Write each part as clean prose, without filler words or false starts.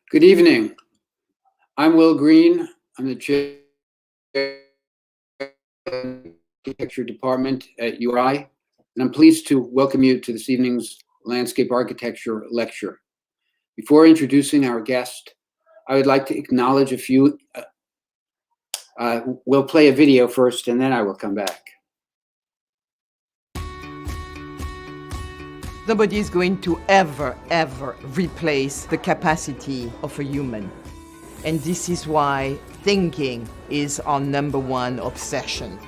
Good evening. I'm Will Green. I'm the chair of the Architecture Department at URI, and I'm pleased to welcome you to this evening's Landscape Architecture lecture. Before introducing our guest, I would like to acknowledge a few. We'll play a video first, and then I will come back. Nobody is going to ever replace the capacity of a human. And this is why thinking is our #1 obsession.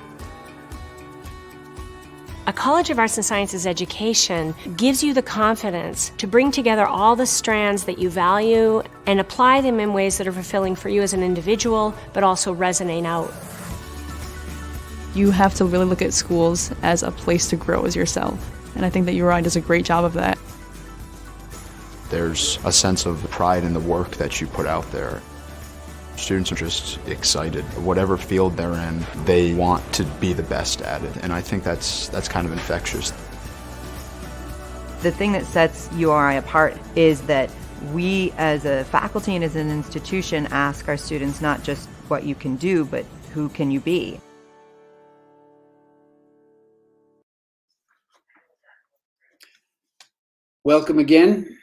A College of Arts and Sciences education gives you the confidence to bring together all the strands that you value and apply them in ways that are fulfilling for you as an individual, but also resonate out. You have to really look at schools as a place to grow as yourself. And I think that URI does a great job of that. There's a sense of pride in the work that you put out there. Students are just excited. Whatever field they're in, they want to be the best at it. And I think that's kind of infectious. The thing that sets URI apart is that we as a faculty and as an institution ask our students not just what you can do, but who can you be? Welcome again.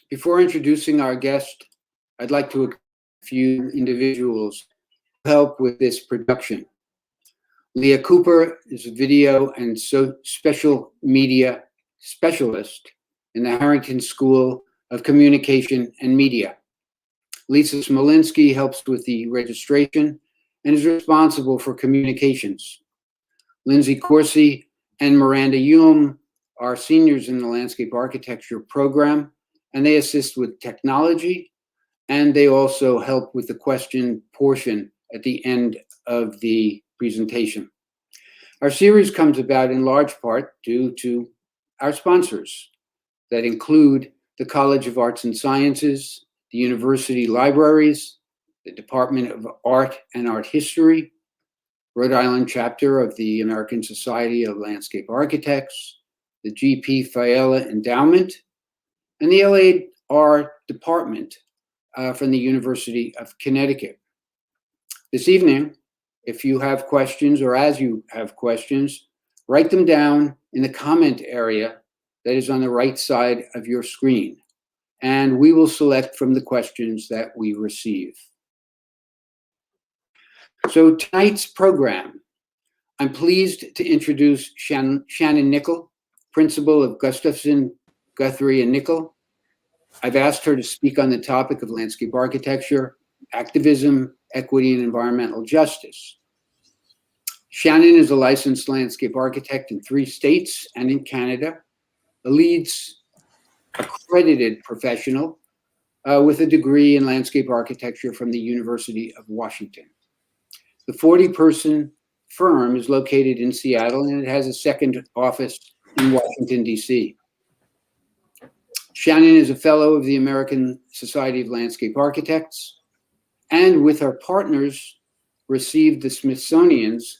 Before introducing our guest, I'd like to acknowledge a few individuals who help with this production. Leah Cooper is a video and special media specialist in the Harrington School of Communication and Media. Lisa Smolinski helps with the registration and is responsible for communications. Lindsay Corsi and Miranda Hume are seniors in the landscape architecture program, and they assist with technology, and they also help with the question portion at the end of the presentation. Our series comes about in large part due to our sponsors that include the College of Arts and Sciences, the university libraries, the Department of Art and Art History, Rhode Island chapter of the American Society of Landscape Architects, the G.P. Fiala Endowment, and the LAR Department from the University of Connecticut. This evening, if you have questions or as you have questions, write them down in the comment area that is on the right side of your screen, and we will select from the questions that we receive. So tonight's program, I'm pleased to introduce Shannon Nichol, Principal of Gustafson, Guthrie, and Nichol. I've asked her to speak on the topic of landscape architecture, activism, equity, and environmental justice. Shannon is a licensed landscape architect in 3 states and in Canada, a LEEDS accredited professional with a degree in landscape architecture from the University of Washington. The 40-person firm is located in Seattle, and it has a second office in Washington, D.C. Shannon is a fellow of the American Society of Landscape Architects, and with her partners, received the Smithsonian's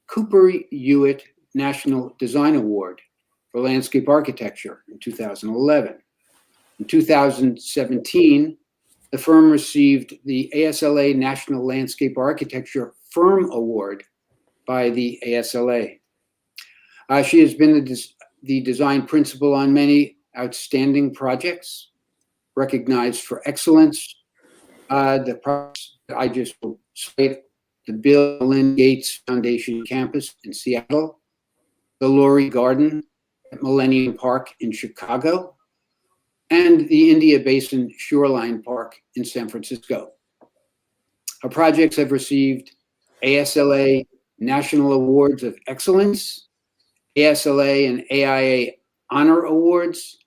Cooper Hewitt National Design Award for Landscape Architecture in 2011. In 2017, the firm received the ASLA National Landscape Architecture Firm Award by the ASLA. She has been the design principal on many outstanding projects, recognized for excellence. The projects I just will cite: the Bill and Lynn Gates Foundation campus in Seattle, the Laurie Garden at Millennium Park in Chicago, and the India Basin Shoreline Park in San Francisco. Her projects have received ASLA National Awards of Excellence, ASLA and AIA Honor Awards,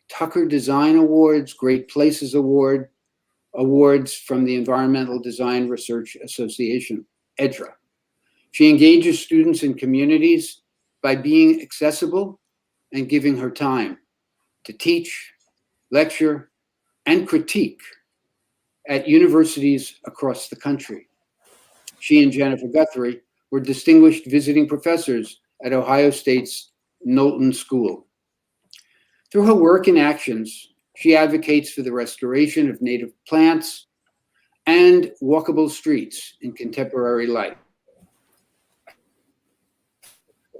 Tucker Design Awards, Great Places Award, awards from the Environmental Design Research Association, EDRA. She engages students and communities by being accessible and giving her time to teach, lecture, and critique at universities across the country. She and Jennifer Guthrie were distinguished visiting professors at Ohio State's Knowlton School. Through her work and actions, she advocates for the restoration of native plants and walkable streets in contemporary life.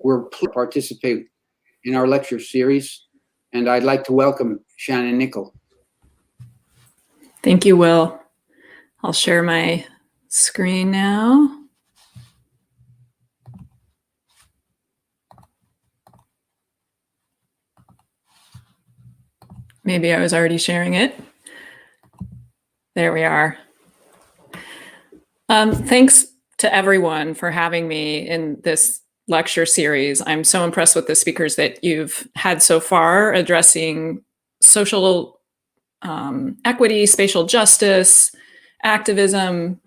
We're pleased to participate in our lecture series, and I'd like to welcome Shannon Nichol. Thank you, Will. I'll share my screen now. Maybe I was already sharing it. There we are. Thanks to everyone for having me in this lecture series. I'm so impressed with the speakers that you've had so far addressing social equity, spatial justice, activism,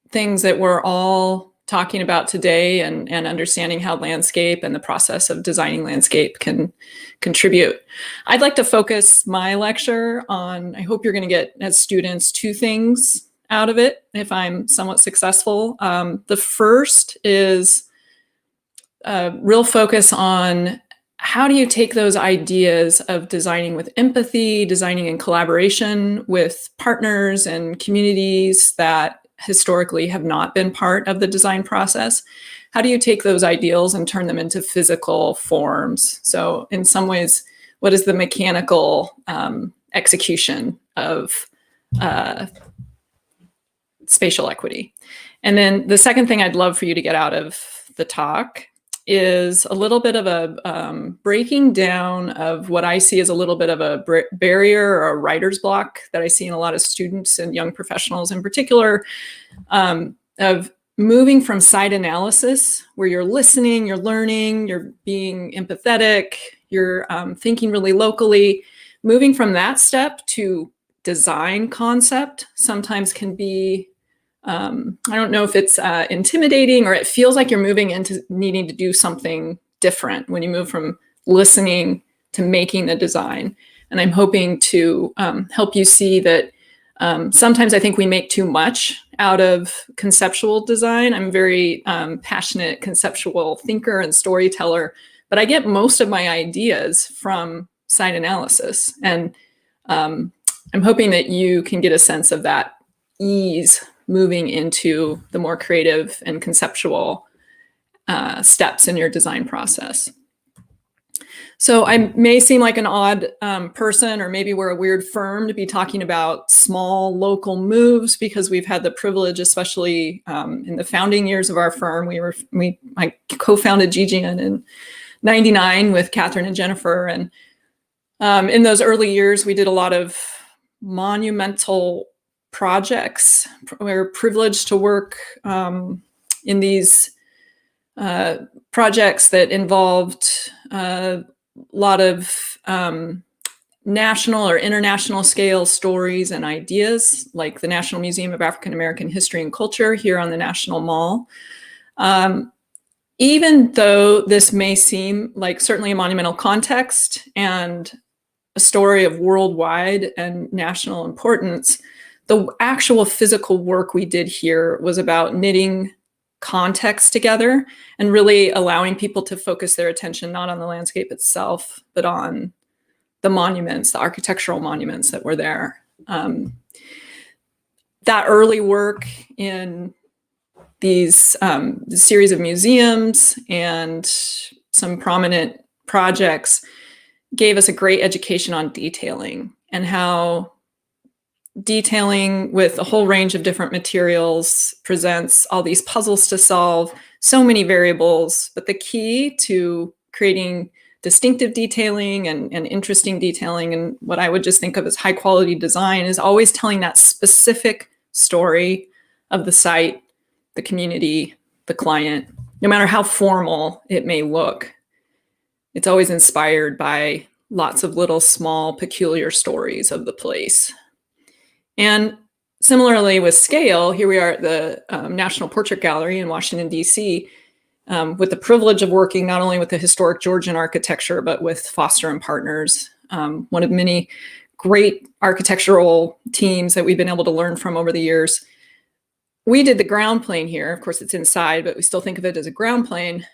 things that we're all talking about today, and understanding how landscape and the process of designing landscape can contribute. I'd like to focus my lecture on, I hope you're going to get as students 2 things out of it if I'm somewhat successful. The first is a real focus on how do you take those ideas of designing with empathy, designing in collaboration with partners and communities that historically have not been part of the design process. How do you take those ideals and turn them into physical forms? So in some ways, what is the mechanical execution of spatial equity? And then the second thing I'd love for you to get out of the talk is a little bit of a breaking down of what I see as a little bit of a barrier or a writer's block that I see in a lot of students and young professionals in particular, of moving from site analysis, where you're listening, you're learning, you're being empathetic, you're thinking really locally, moving from that step to design concept sometimes can be I don't know if it's intimidating, or it feels like you're moving into needing to do something different when you move from listening to making the design. And I'm hoping to help you see that sometimes I think we make too much out of conceptual design. I'm a very passionate conceptual thinker and storyteller, but I get most of my ideas from site analysis. And I'm hoping that you can get a sense of that ease moving into the more creative and conceptual steps in your design process. So I may seem like an odd person, or maybe we're a weird firm to be talking about small local moves, because we've had the privilege, especially in the founding years of our firm, I co-founded GGN in '99 with Catherine and Jennifer. And in those early years, we did a lot of monumental projects. We were privileged to work in these projects that involved a lot of national or international scale stories and ideas, like the National Museum of African American History and Culture here on the National Mall. Even though this may seem like certainly a monumental context and a story of worldwide and national importance, the actual physical work we did here was about knitting context together and really allowing people to focus their attention not on the landscape itself, but on the monuments, the architectural monuments that were there. That early work in these series of museums and some prominent projects gave us a great education on detailing, and how detailing with a whole range of different materials presents all these puzzles to solve, so many variables. But the key to creating distinctive detailing and interesting detailing, and what I would just think of as high quality design, is always telling that specific story of the site, the community, the client, no matter how formal it may look. It's always inspired by lots of little small peculiar stories of the place. And similarly with scale, here we are at the National Portrait Gallery in Washington, D.C., with the privilege of working not only with the historic Georgian architecture, but with Foster and Partners, one of many great architectural teams that we've been able to learn from over the years. We did the ground plane here. Of course, it's inside, but we still think of it as a ground plane.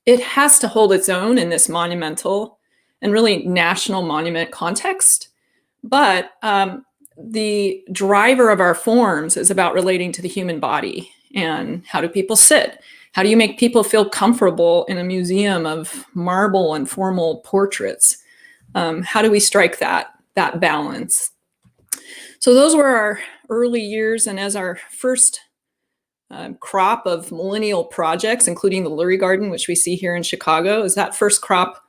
It has to hold its own in this monumental and really national monument context. But the driver of our forms is about relating to the human body. And how do people sit? How do you make people feel comfortable in a museum of marble and formal portraits? How do we strike that balance? So those were our early years, and as our first crop of millennial projects, including the Lurie Garden, which we see here in Chicago, as that first crop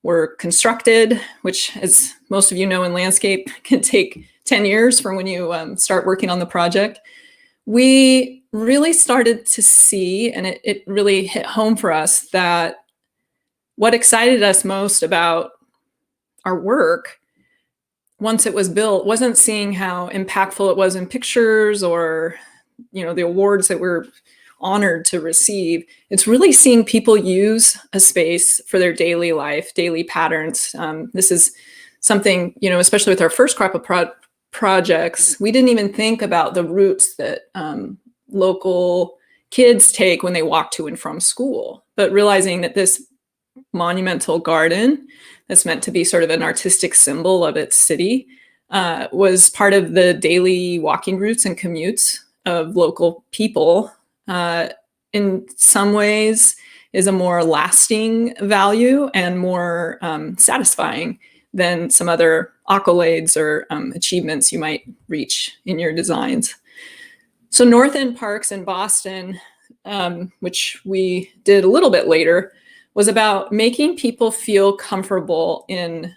were constructed, which, as most of you know in landscape, can take 10 years from when you start working on the project. We really started to see, and it really hit home for us, that what excited us most about our work once it was built wasn't seeing how impactful it was in pictures or, you know, the awards that we're honored to receive. It's really seeing people use a space for their daily life, daily patterns. This is something, you know, especially with our first crop of projects, we didn't even think about the routes that local kids take when they walk to and from school, but realizing that this monumental garden that's meant to be sort of an artistic symbol of its city was part of the daily walking routes and commutes of local people. In some ways is a more lasting value and more satisfying than some other accolades or achievements you might reach in your designs. So North End Parks in Boston, which we did a little bit later, was about making people feel comfortable in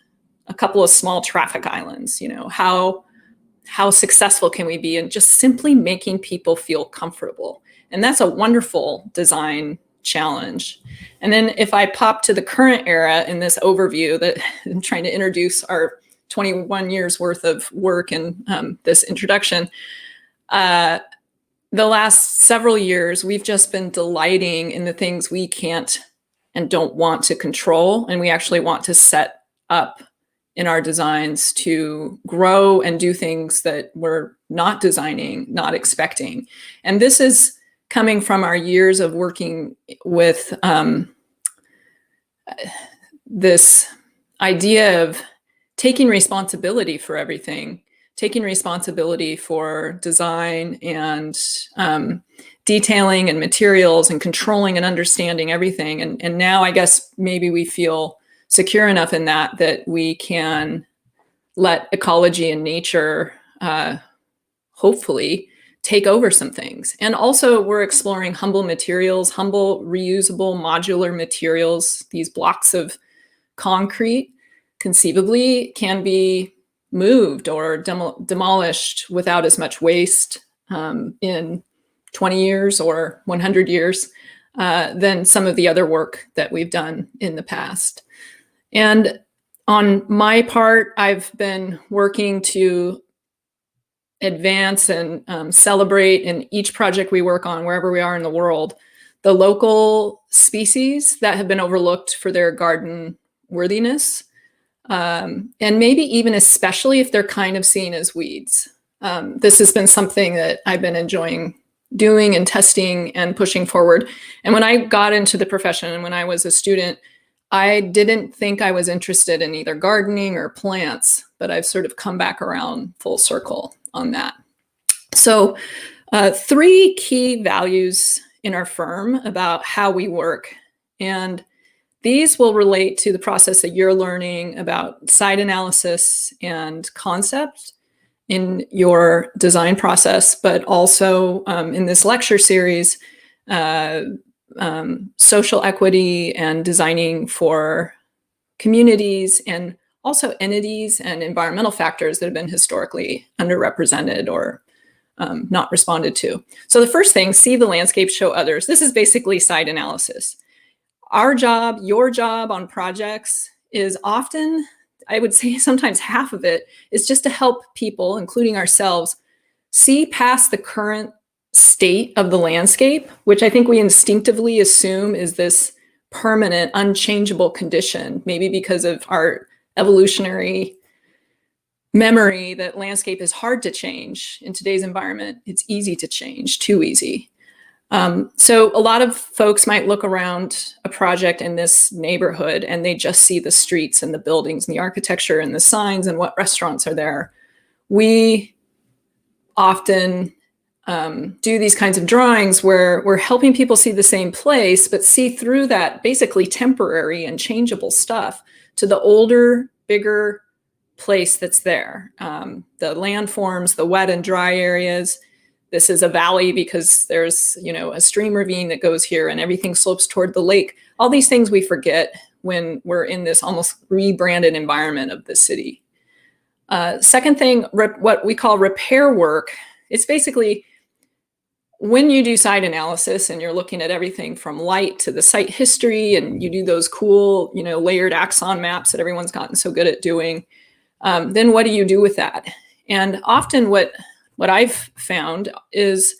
a couple of small traffic islands. You know, how successful can we be in just simply making people feel comfortable? And that's a wonderful design challenge. And then if I pop to the current era in this overview that I'm trying to introduce our 21 years worth of work in this introduction, the last several years, we've just been delighting in the things we can't and don't want to control. And we actually want to set up in our designs to grow and do things that we're not designing, not expecting. And this is coming from our years of working with this idea of taking responsibility for everything, taking responsibility for design and detailing and materials and controlling and understanding everything. And now I guess maybe we feel secure enough in that we can let ecology and nature hopefully take over some things. And also we're exploring humble materials, humble, reusable, modular materials. These blocks of concrete conceivably can be moved or demolished without as much waste in 20 years or 100 years than some of the other work that we've done in the past. And on my part, I've been working to advance and celebrate in each project we work on, wherever we are in the world, the local species that have been overlooked for their garden worthiness. And maybe even especially if they're kind of seen as weeds. This has been something that I've been enjoying doing and testing and pushing forward. And when I got into the profession and when I was a student, I didn't think I was interested in either gardening or plants, but I've sort of come back around full circle on that. So 3 key values in our firm about how we work. And these will relate to the process that you're learning about site analysis and concept in your design process, but also in this lecture series, social equity and designing for communities and also entities and environmental factors that have been historically underrepresented or not responded to. So the first thing, see the landscape, show others. This is basically site analysis. Our job, your job on projects is often, I would say sometimes half of it, is just to help people, including ourselves, see past the current state of the landscape, which I think we instinctively assume is this permanent, unchangeable condition, maybe because of our evolutionary memory that landscape is hard to change. In today's environment, it's easy to change, too easy. So a lot of folks might look around a project in this neighborhood and they just see the streets and the buildings and the architecture and the signs and what restaurants are there. we often do these kinds of drawings where we're helping people see the same place, but see through that basically temporary and changeable stuff to the older, bigger place that's there. The landforms, the wet and dry areas. This is a valley because there's, a stream ravine that goes here and everything slopes toward the lake. All these things we forget when we're in this almost rebranded environment of the city. Second thing, what we call repair work. It's basically when you do site analysis and you're looking at everything from light to the site history, and you do those cool, layered axon maps that everyone's gotten so good at doing, then what do you do with that? And often what I've found is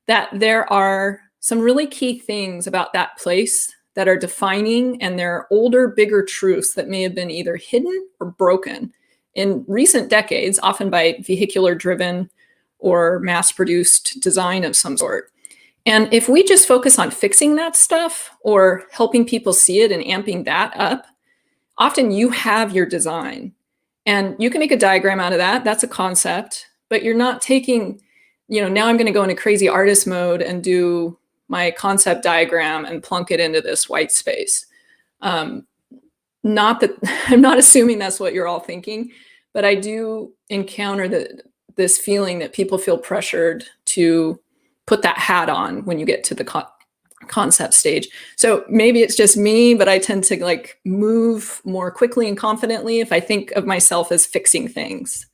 that there are some really key things about that place that are defining, and there are older, bigger truths that may have been either hidden or broken in recent decades, often by vehicular-driven or mass-produced design of some sort. And if we just focus on fixing that stuff or helping people see it and amping that up, often you have your design. And you can make a diagram out of that. That's a concept. But you're not taking, now I'm going to go into crazy artist mode and do my concept diagram and plunk it into this white space. Not that I'm not assuming that's what you're all thinking, but I do encounter this feeling that people feel pressured to put that hat on when you get to the concept stage. So maybe it's just me, but I tend to move more quickly and confidently if I think of myself as fixing things.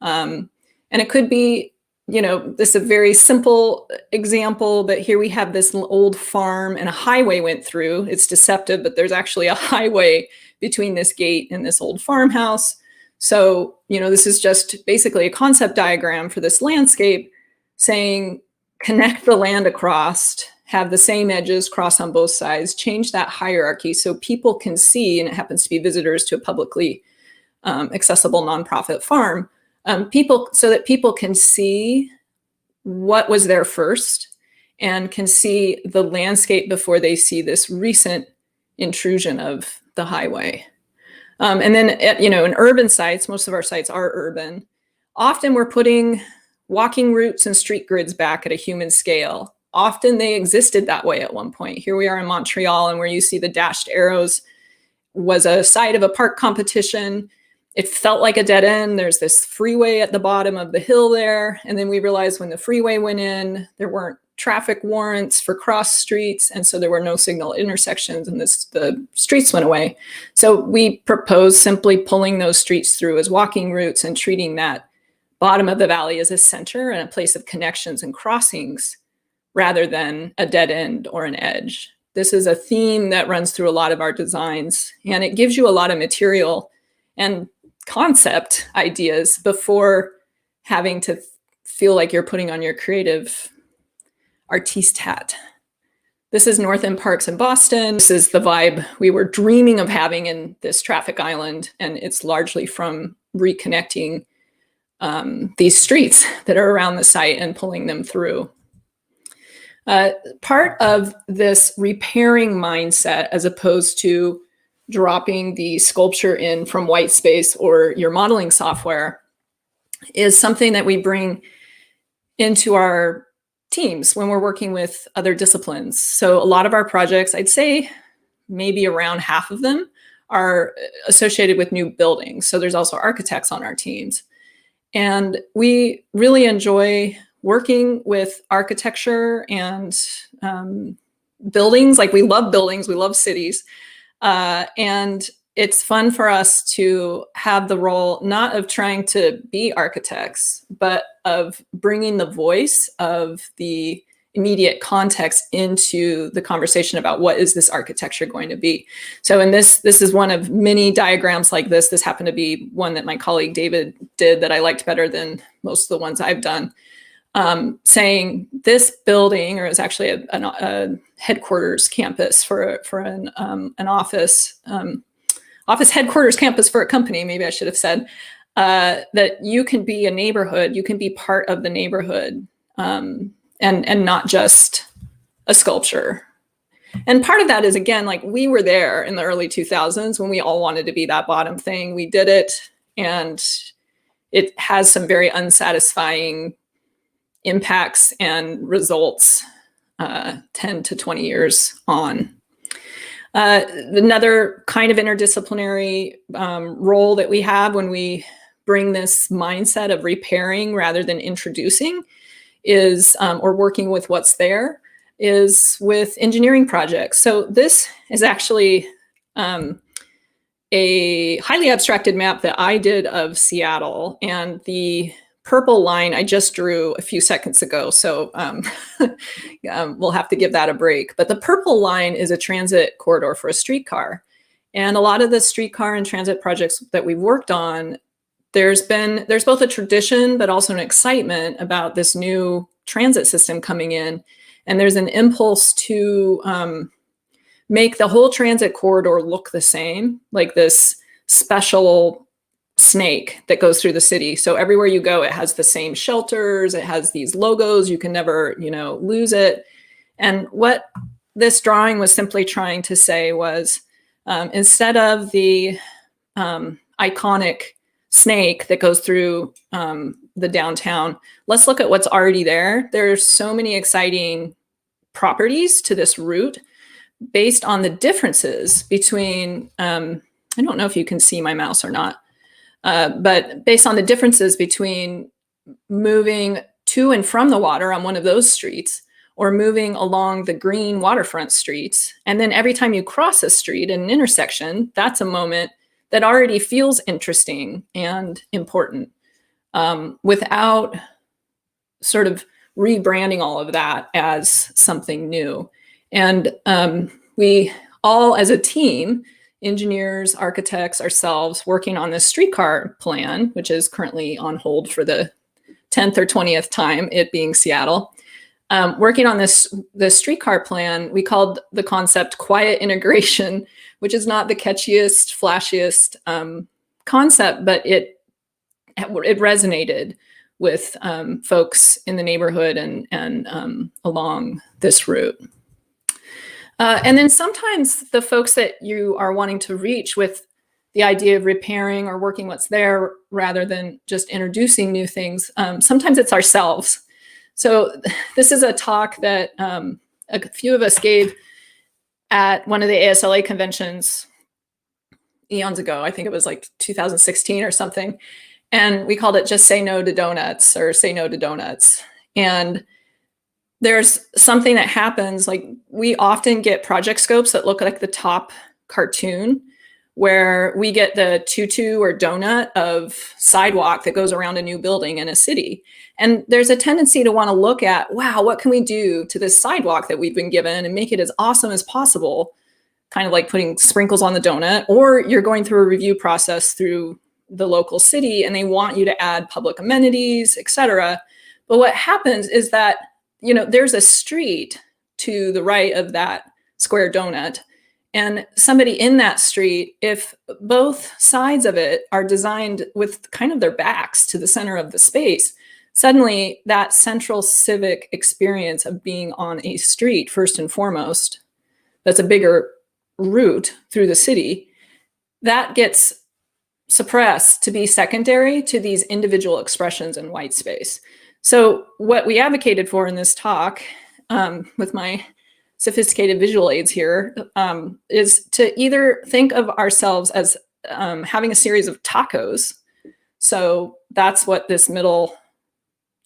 And it could be, this is a very simple example, but here we have this old farm and a highway went through. It's deceptive, but there's actually a highway between this gate and this old farmhouse. So, this is just basically a concept diagram for this landscape saying, connect the land across, have the same edges cross on both sides, change that hierarchy so people can see, and it happens to be visitors to a publicly accessible nonprofit farm, so that people can see what was there first and can see the landscape before they see this recent intrusion of the highway. And then, in urban sites, most of our sites are urban. Often we're putting walking routes and street grids back at a human scale. Often they existed that way at one point. Here we are in Montreal, and where you see the dashed arrows was a site of a park competition. It felt like a dead end. There's this freeway at the bottom of the hill there. And then we realized when the freeway went in, there weren't traffic warrants for cross streets. And so there were no signal intersections, and the streets went away. So we proposed simply pulling those streets through as walking routes and treating that bottom of the valley as a center and a place of connections and crossings rather than a dead end or an edge. This is a theme that runs through a lot of our designs, and it gives you a lot of material and concept ideas before having to feel like you're putting on your creative artiste hat. This is North End Parks in Boston. This is the vibe we were dreaming of having in this traffic island, and it's largely from reconnecting these streets that are around the site and pulling them through. Part of this repairing mindset, as opposed to dropping the sculpture in from white space or your modeling software, is something that we bring into our teams when we're working with other disciplines. So a lot of our projects, I'd say maybe around half of them, are associated with new buildings. So there's also architects on our teams. And we really enjoy working with architecture and buildings. We love buildings, we love cities. And it's fun for us to have the role, not of trying to be architects, but of bringing the voice of the immediate context into the conversation about what is this architecture going to be. So in this is one of many diagrams like this. This happened to be one that my colleague David did that I liked better than most of the ones I've done, saying this building, or it's actually a headquarters campus for an office headquarters campus for a company, maybe I should have said, that you can be a neighborhood, you can be part of the neighborhood, and not just a sculpture. And part of that is, again, we were there in the early 2000s when we all wanted to be that bottom thing. We did it, and it has some very unsatisfying impacts and results 10 to 20 years on. Another kind of interdisciplinary role that we have when we bring this mindset of repairing rather than introducing is, or working with what's there, is with engineering projects. So this is actually a highly abstracted map that I did of Seattle, and the purple line I just drew a few seconds ago, so we'll have to give that a break. But the purple line is a transit corridor for a streetcar. And a lot of the streetcar and transit projects that we've worked on, there's both a tradition, but also an excitement about this new transit system coming in. And there's an impulse to make the whole transit corridor look the same, like this special snake that goes through the city. So everywhere you go, it has the same shelters, it has these logos, you can never, lose it. And what this drawing was simply trying to say was, instead of the iconic snake that goes through the downtown, let's look at what's already there. There's so many exciting properties to this route based on the differences between, I don't know if you can see my mouse or not, but based on the differences between moving to and from the water on one of those streets or moving along the green waterfront streets. And then every time you cross a street in an intersection, that's a moment that already feels interesting and important, without sort of rebranding all of that as something new. And we all, as a team, engineers, architects, ourselves, working on this streetcar plan, which is currently on hold for the 10th or 20th time, it being Seattle. Working on this streetcar plan, we called the concept quiet integration, which is not the catchiest, flashiest concept, but it resonated with folks in the neighborhood and along this route. And then sometimes the folks that you are wanting to reach with the idea of repairing or working what's there rather than just introducing new things, sometimes it's ourselves. So this is a talk that a few of us gave at one of the ASLA conventions eons ago. I think it was like 2016 or something. And we called it Just Say No to Donuts, or Say No to Donuts. And there's something that happens, like we often get project scopes that look like the top cartoon, where we get the tutu or donut of sidewalk that goes around a new building in a city. And there's a tendency to want to look at, wow, what can we do to this sidewalk that we've been given and make it as awesome as possible? Kind of like putting sprinkles on the donut. Or you're going through a review process through the local city and they want you to add public amenities, et cetera. But what happens is that, there's a street to the right of that square donut. And somebody in that street, if both sides of it are designed with kind of their backs to the center of the space, suddenly that central civic experience of being on a street, first and foremost, that's a bigger route through the city, that gets suppressed to be secondary to these individual expressions in white space. So what we advocated for in this talk, with my sophisticated visual aids here, is to either think of ourselves as having a series of tacos. So that's what this middle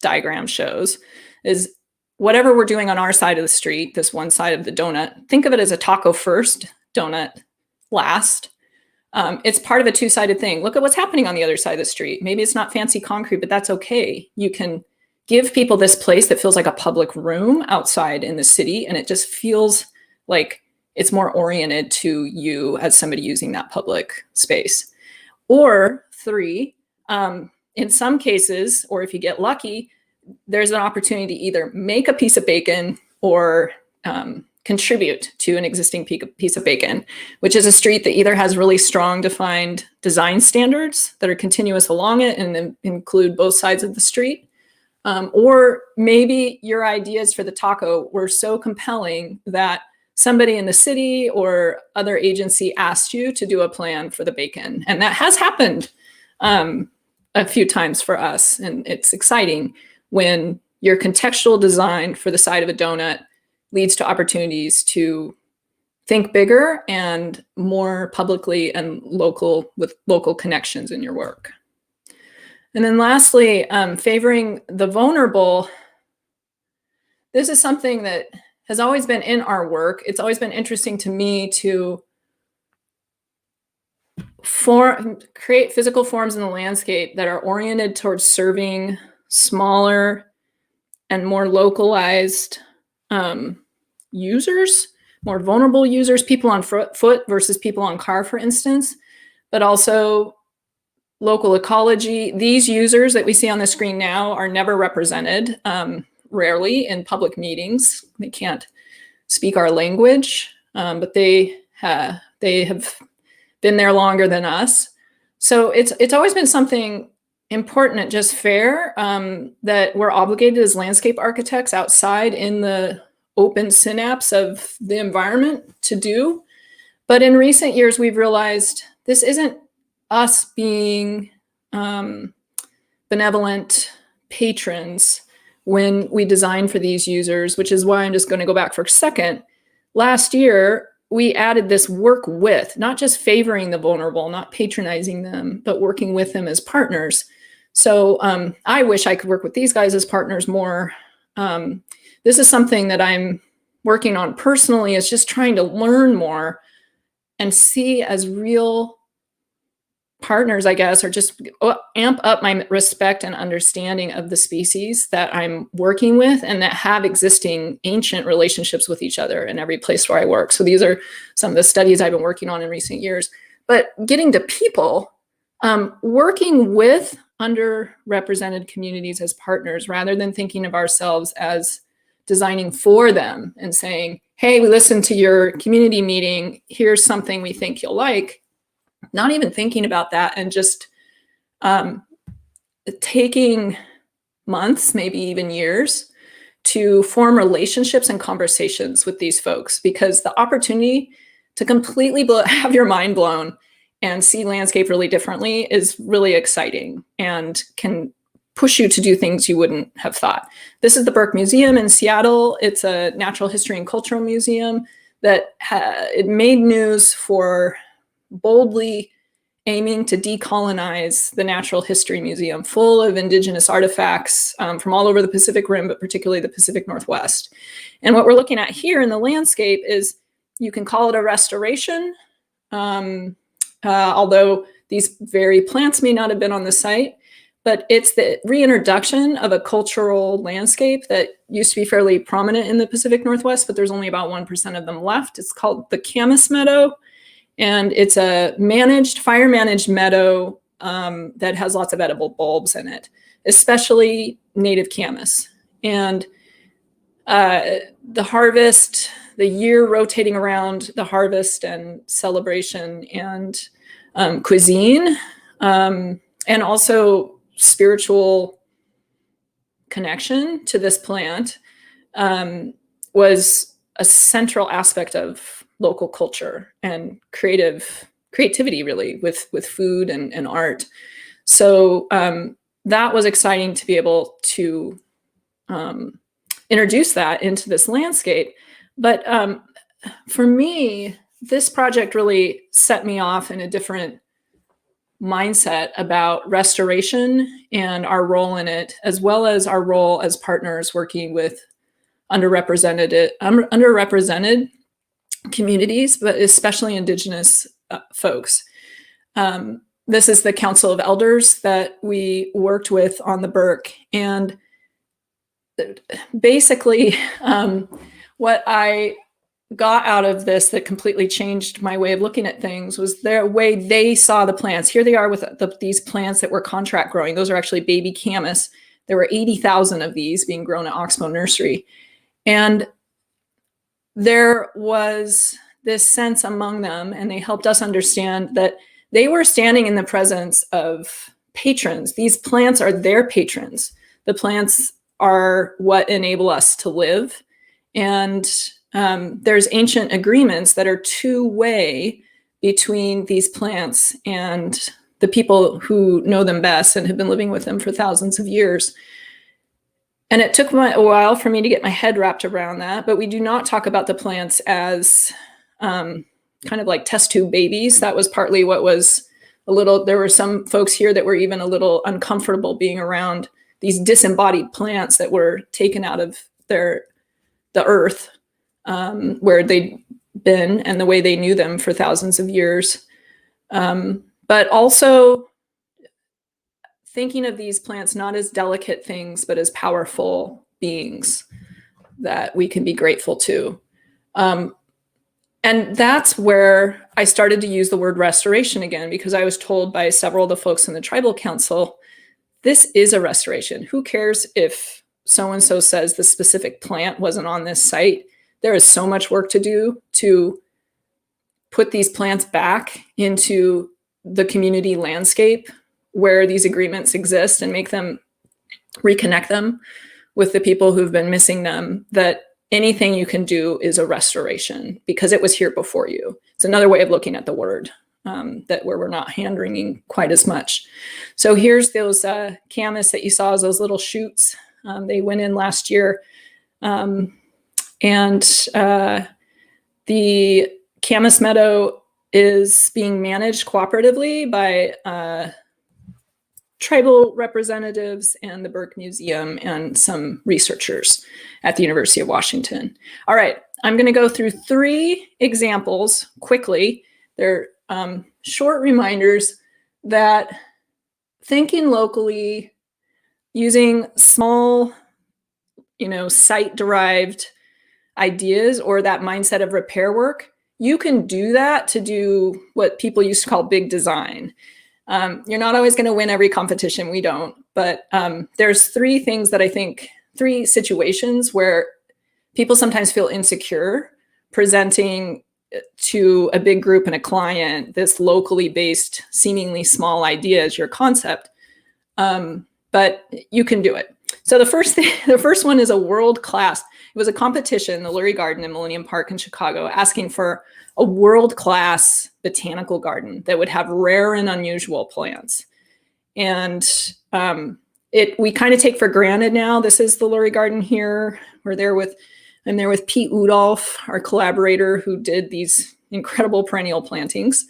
diagram shows, is whatever we're doing on our side of the street, this one side of the donut, think of it as a taco first, donut last. It's part of a two-sided thing. Look at what's happening on the other side of the street. Maybe it's not fancy concrete, but that's okay. You can give people this place that feels like a public room outside in the city, and it just feels like it's more oriented to you as somebody using that public space. Or three, in some cases, or if you get lucky, there's an opportunity to either make a piece of bacon or contribute to an existing piece of bacon, which is a street that either has really strong defined design standards that are continuous along it and include both sides of the street. Or maybe your ideas for the taco were so compelling that somebody in the city or other agency asked you to do a plan for the bacon. And that has happened a few times for us. And it's exciting when your contextual design for the side of a donut leads to opportunities to think bigger and more publicly and local, with local connections in your work. And then lastly, favoring the vulnerable. This is something that has always been in our work. It's always been interesting to me to create physical forms in the landscape that are oriented towards serving smaller and more localized users, more vulnerable users, people on foot versus people on car, for instance, but also local ecology. These users that we see on the screen now are never represented, rarely in public meetings. They can't speak our language, but they have been there longer than us. So it's always been something important and just fair that we're obligated as landscape architects outside in the open synapse of the environment to do. But in recent years, we've realized this isn't us being benevolent patrons when we design for these users, which is why I'm just going to go back for a second. Last year, we added this work with, not just favoring the vulnerable, not patronizing them, but working with them as partners. So I wish I could work with these guys as partners more. This is something that I'm working on personally, is just trying to learn more and see as real partners, I guess, or just amp up my respect and understanding of the species that I'm working with and that have existing ancient relationships with each other in every place where I work. So these are some of the studies I've been working on in recent years. But getting to people, working with underrepresented communities as partners, rather than thinking of ourselves as designing for them and saying, hey, we listened to your community meeting, here's something we think you'll like. Not even thinking about that, and just taking months, maybe even years, to form relationships and conversations with these folks, because the opportunity to completely have your mind blown and see landscape really differently is really exciting and can push you to do things you wouldn't have thought. This is the Burke Museum in Seattle. It's a natural history and cultural museum that it made news for boldly aiming to decolonize the Natural History Museum, full of indigenous artifacts from all over the Pacific Rim, but particularly the Pacific Northwest. And what we're looking at here in the landscape is, you can call it a restoration, although these very plants may not have been on the site, but it's the reintroduction of a cultural landscape that used to be fairly prominent in the Pacific Northwest, but there's only about 1% of them left. It's called the Camus Meadow. And it's a fire managed meadow that has lots of edible bulbs in it, especially native camas. And the harvest, the year rotating around the harvest and celebration and cuisine, and also spiritual connection to this plant was a central aspect of local culture and creativity, really, with food and art. So that was exciting to be able to introduce that into this landscape. But for me, this project really set me off in a different mindset about restoration and our role in it, as well as our role as partners working with underrepresented communities, but especially indigenous folks. This is the Council of Elders that we worked with on the Burke. And basically, what I got out of this that completely changed my way of looking at things was their way they saw the plants. Here they are with these plants that were contract growing. Those are actually baby camas. There were 80,000 of these being grown at Oxbow Nursery. And there was this sense among them, and they helped us understand that they were standing in the presence of patrons. These plants are their patrons. The plants are what enable us to live. And there's ancient agreements that are two-way between these plants and the people who know them best and have been living with them for thousands of years. And it took a while for me to get my head wrapped around that, but we do not talk about the plants as kind of like test tube babies. That was partly what was there were some folks here that were even a little uncomfortable being around these disembodied plants that were taken out of the earth, where they'd been and the way they knew them for thousands of years. But also thinking of these plants not as delicate things, but as powerful beings that we can be grateful to. And that's where I started to use the word restoration again, because I was told by several of the folks in the tribal council, this is a restoration. Who cares if so-and-so says the specific plant wasn't on this site? There is so much work to do to put these plants back into the community landscape where these agreements exist and reconnect them with the people who've been missing them, that anything you can do is a restoration because it was here before you. It's another way of looking at the word, that where we're not hand-wringing quite as much. So here's those Camus that you saw as those little shoots. They went in last year. And the Camus Meadow is being managed cooperatively by tribal representatives and the Burke Museum and some researchers at the University of Washington. All right, I'm going to go through 3 examples quickly. They're short reminders that thinking locally, using small, site-derived ideas or that mindset of repair work, you can do that to do what people used to call big design. You're not always going to win every competition. We don't. But there's 3 things that I think, 3 situations where people sometimes feel insecure presenting to a big group and a client this locally based, seemingly small idea as your concept. But you can do it. So the first one is a world-class. It was a competition, the Lurie Garden in Millennium Park in Chicago, asking for a world-class botanical garden that would have rare and unusual plants. And we kind of take for granted now. This is the Lurie Garden here. I'm there with Pete Udolph, our collaborator who did these incredible perennial plantings.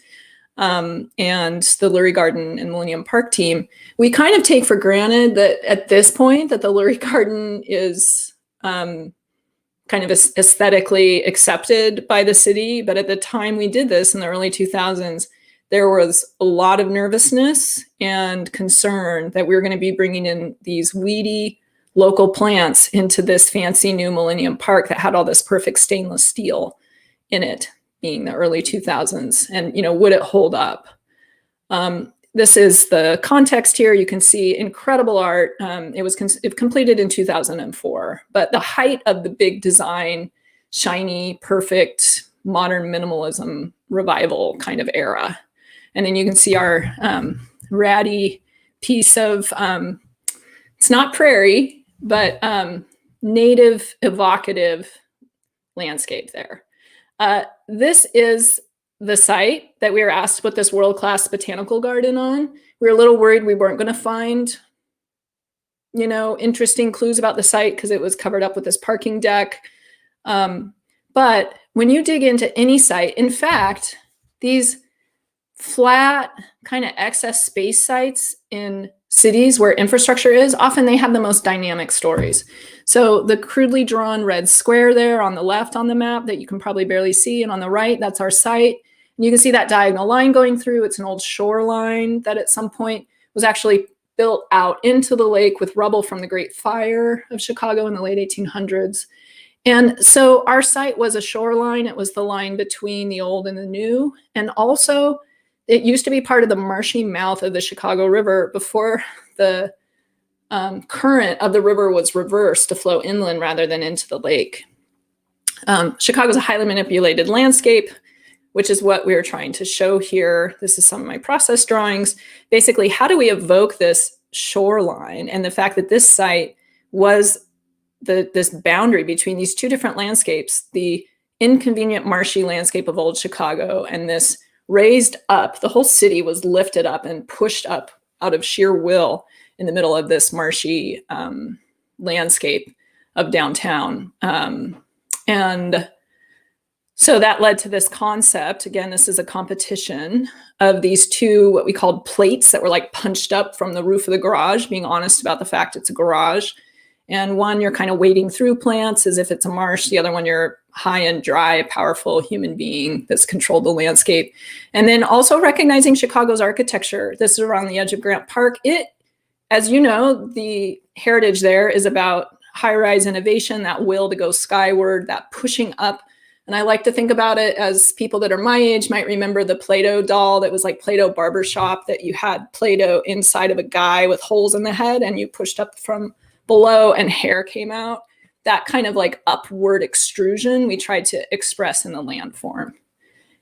And the Lurie Garden and Millennium Park team, we kind of take for granted that at this point that the Lurie Garden is kind of aesthetically accepted by the city. But at the time we did this in the early 2000s, there was a lot of nervousness and concern that we were going to be bringing in these weedy local plants into this fancy new Millennium Park that had all this perfect stainless steel in it, being the early 2000s. And, would it hold up? This is the context here. You can see incredible art. It was completed in 2004, but the height of the big design, shiny, perfect, modern minimalism revival kind of era. And then you can see our ratty piece of, it's not prairie, but native evocative landscape there. This is the site that we were asked to put this world-class botanical garden on. We were a little worried we weren't going to find, interesting clues about the site because it was covered up with this parking deck. But when you dig into any site, in fact, these flat kind of excess space sites in cities where infrastructure is, often they have the most dynamic stories. So the crudely drawn red square there on the left on the map that you can probably barely see, and on the right, that's our site. And you can see that diagonal line going through. It's an old shoreline that at some point was actually built out into the lake with rubble from the Great Fire of Chicago in the late 1800s. And so our site was a shoreline. It was the line between the old and the new. And also, it used to be part of the marshy mouth of the Chicago River before the current of the river was reversed to flow inland rather than into the lake. Chicago's a highly manipulated landscape, which is what we were trying to show here. This is some of my process drawings. Basically, how do we evoke this shoreline and the fact that this site was this boundary between these 2 different landscapes, the inconvenient marshy landscape of old Chicago and this raised up. The whole city was lifted up and pushed up out of sheer will in the middle of this marshy landscape of downtown. And so that led to this concept. Again, this is a competition of these two, what we called plates that were like punched up from the roof of the garage, being honest about the fact it's a garage. And one, you're kind of wading through plants as if it's a marsh. The other one, you're high and dry, powerful human being that's controlled the landscape. And then also recognizing Chicago's architecture. This is around the edge of Grant Park. It, as you know, the heritage there is about high-rise innovation, that will to go skyward, that pushing up. And I like to think about it as people that are my age might remember the Play-Doh doll that was like Play-Doh barbershop, that you had Play-Doh inside of a guy with holes in the head and you pushed up from below and hair came out. That kind of like upward extrusion we tried to express in the landform.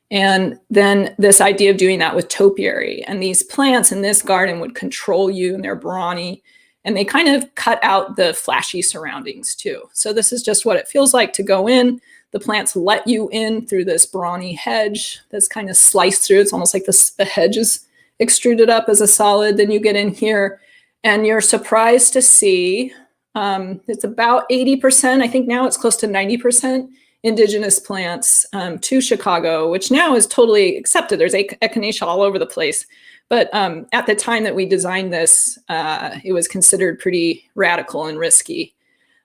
And then this idea of doing that with topiary, and these plants in this garden would control you, and they're brawny, and they kind of cut out the flashy surroundings too. So this is just what it feels like to go in. The plants let you in through this brawny hedge that's kind of sliced through. It's almost like the hedge is extruded up as a solid. Then you get in here and you're surprised to see it's about 80%. I think now it's close to 90% indigenous plants to Chicago, which now is totally accepted. There's echinacea all over the place. But at the time that we designed this, it was considered pretty radical and risky.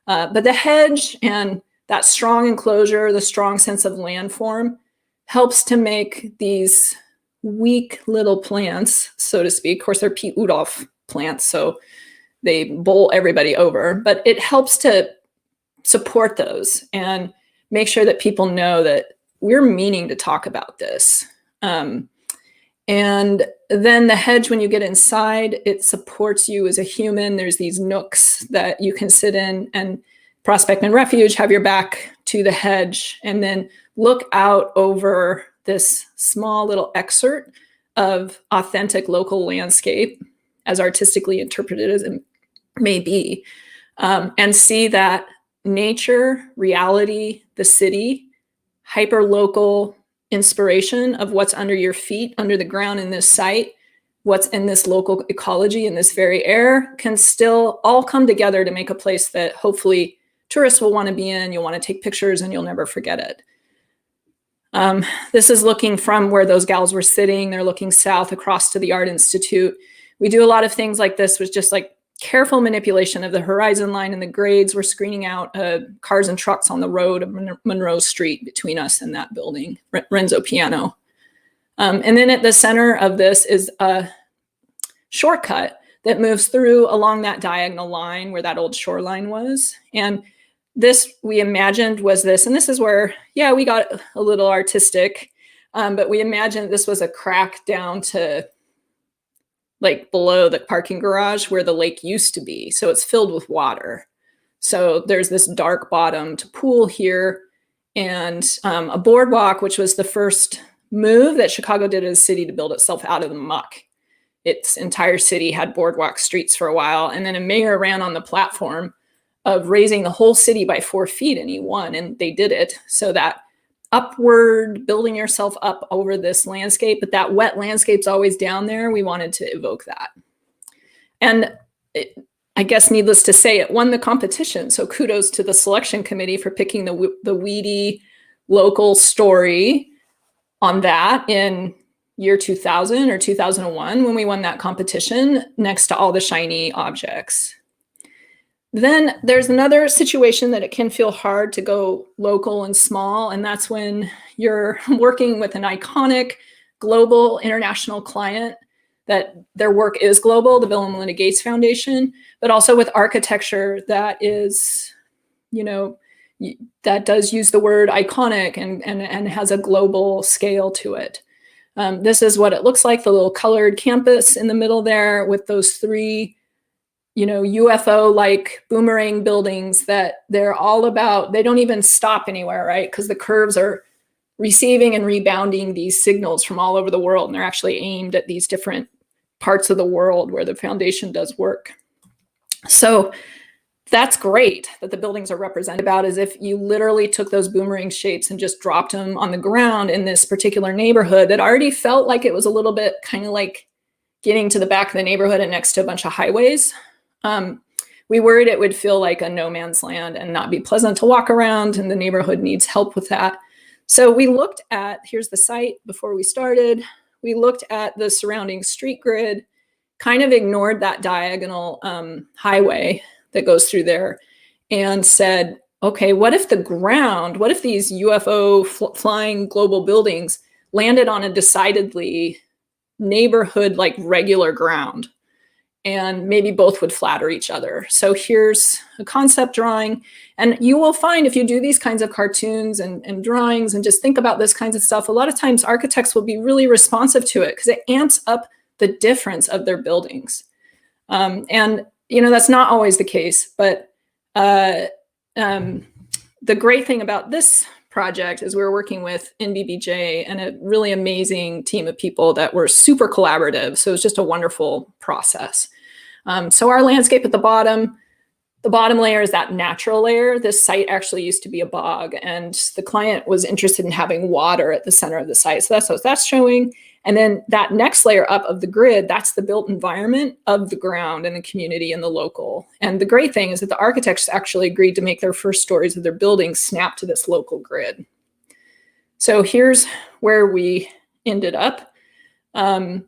But the hedge and that strong enclosure, the strong sense of landform, helps to make these weak little plants, so to speak. Of course, they're Pete Udolph plants, so they bowl everybody over. But it helps to support those and make sure that people know that we're meaning to talk about this. And then the hedge, when you get inside, it supports you as a human. There's these nooks that you can sit in, and Prospect and Refuge have your back to the hedge, and then look out over this small little excerpt of authentic local landscape, as artistically interpreted as it may be, and see that nature, reality, the city, hyper-local inspiration of what's under your feet, under the ground in this site, what's in this local ecology, in this very air, can still all come together to make a place that hopefully tourists will want to be in, you'll want to take pictures, and you'll never forget it. This is looking from where those gals were sitting. They're looking south across to the Art Institute. We do a lot of things like this with just like careful manipulation of the horizon line and the grades. We're screening out cars and trucks on the road of Monroe Street between us and that building, Renzo Piano. And then at the center of this is a shortcut that moves through along that diagonal line where that old shoreline was. And this we imagined was this, and this is where, yeah, we got a little artistic, but we imagined this was a crack down to like below the parking garage where the lake used to be. So it's filled with water. So there's this dark bottomed pool here, and a boardwalk, which was the first move that Chicago did as a city to build itself out of the muck. Its entire city had boardwalk streets for a while. And then a mayor ran on the platform of raising the whole city by 4 feet, and he won, and they did it. So that upward, building yourself up over this landscape, but that wet landscape's always down there. We wanted to evoke that. And I guess needless to say, it won the competition. So kudos to the selection committee for picking the weedy local story on that in year 2000 or 2001 when we won that competition next to all the shiny objects. Then there's another situation that it can feel hard to go local and small, and that's when you're working with an iconic global international client that their work is global, the Bill and Melinda Gates Foundation, but also with architecture that is, you know, that does use the word iconic and has a global scale to it. This is what it looks like, the little colored campus in the middle there with those three, you know, UFO-like boomerang buildings that they're all about. They don't even stop anywhere, right? Because the curves are receiving and rebounding these signals from all over the world, and they're actually aimed at these different parts of the world where the foundation does work. So that's great that the buildings are represented about as if you literally took those boomerang shapes and just dropped them on the ground in this particular neighborhood that already felt like it was a little bit kind of like getting to the back of the neighborhood and next to a bunch of highways. We worried it would feel like a no man's land and not be pleasant to walk around, and the neighborhood needs help with that. So we looked at, here's the site before we started, we looked at the surrounding street grid, kind of ignored that diagonal highway that goes through there, and said, okay, what if the ground, what if these UFO flying global buildings landed on a decidedly neighborhood like regular ground, and maybe both would flatter each other. So here's a concept drawing, and you will find if you do these kinds of cartoons and drawings and just think about this kinds of stuff, a lot of times architects will be really responsive to it because it amps up the difference of their buildings. And you know, that's not always the case, but the great thing about this project is we're working with NBBJ and a really amazing team of people that were super collaborative. So it's just a wonderful process. So our landscape at the bottom layer is that natural layer. This site actually used to be a bog, and the client was interested in having water at the center of the site. So that's what that's showing. And then that next layer up of the grid, that's the built environment of the ground and the community and the local. And the great thing is that the architects actually agreed to make their first stories of their buildings snap to this local grid. So here's where we ended up. And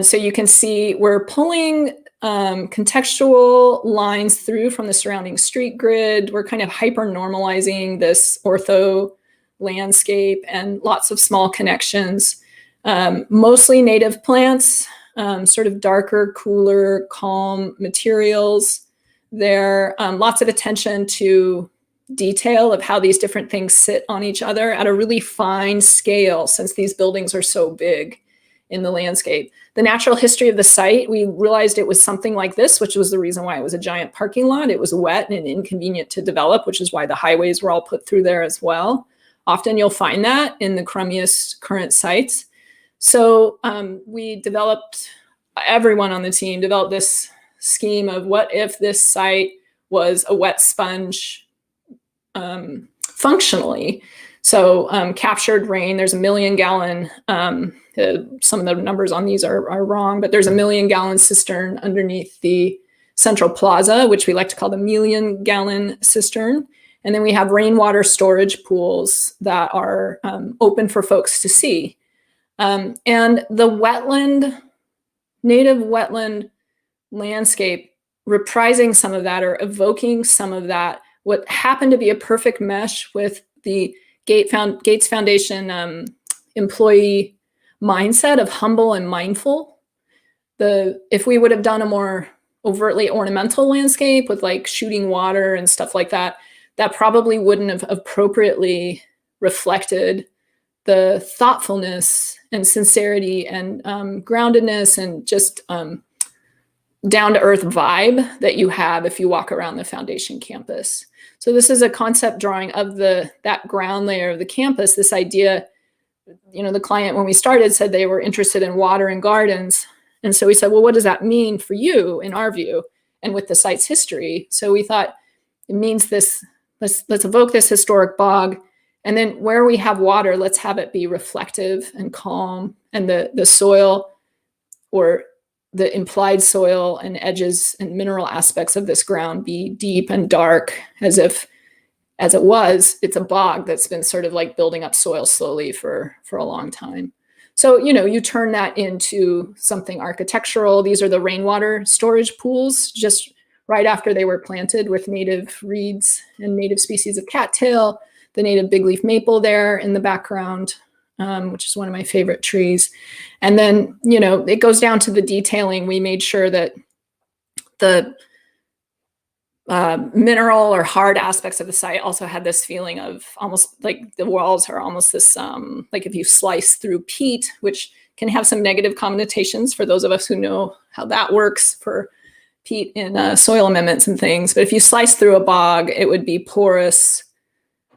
so you can see we're pulling contextual lines through from the surrounding street grid. We're kind of hyper normalizing this ortho landscape and lots of small connections. Mostly native plants, sort of darker, cooler, calm materials there. Lots of attention to detail of how these different things sit on each other at a really fine scale, since these buildings are so big in the landscape. The natural history of the site, we realized it was something like this, which was the reason why it was a giant parking lot. It was wet and inconvenient to develop, which is why the highways were all put through there as well. Often you'll find that in the crummiest current sites. So we developed, everyone on the team developed this scheme of what if this site was a wet sponge functionally. So captured rain, there's 1 million gallon, some of the numbers on these are wrong, but there's 1 million gallon cistern underneath the central plaza, which we like to call the 1 million gallon cistern. And then we have rainwater storage pools that are open for folks to see. And the wetland, native wetland landscape, reprising some of that or evoking some of that, what happened to be a perfect mesh with the Gates Foundation employee mindset of humble and mindful. If we would have done a more overtly ornamental landscape with like shooting water and stuff like that, that probably wouldn't have appropriately reflected the thoughtfulness and sincerity and groundedness and just down-to-earth vibe that you have if you walk around the foundation campus. So this is a concept drawing of that ground layer of the campus, this idea, you know, the client when we started said they were interested in water and gardens. And so we said, well, what does that mean for you in our view and with the site's history? So we thought it means this, let's evoke this historic bog. And then where we have water, let's have it be reflective and calm, and the soil or the implied soil and edges and mineral aspects of this ground be deep and dark, as if, as it was, it's a bog that's been sort of like building up soil slowly for a long time. So, you know, you turn that into something architectural. These are the rainwater storage pools, just right after they were planted with native reeds and native species of cattail, the native big leaf maple there in the background, which is one of my favorite trees. And then, you know, it goes down to the detailing. We made sure that the mineral or hard aspects of the site also had this feeling of almost like the walls are almost this, like if you slice through peat, which can have some negative connotations for those of us who know how that works for peat in soil amendments and things. But if you slice through a bog, it would be porous,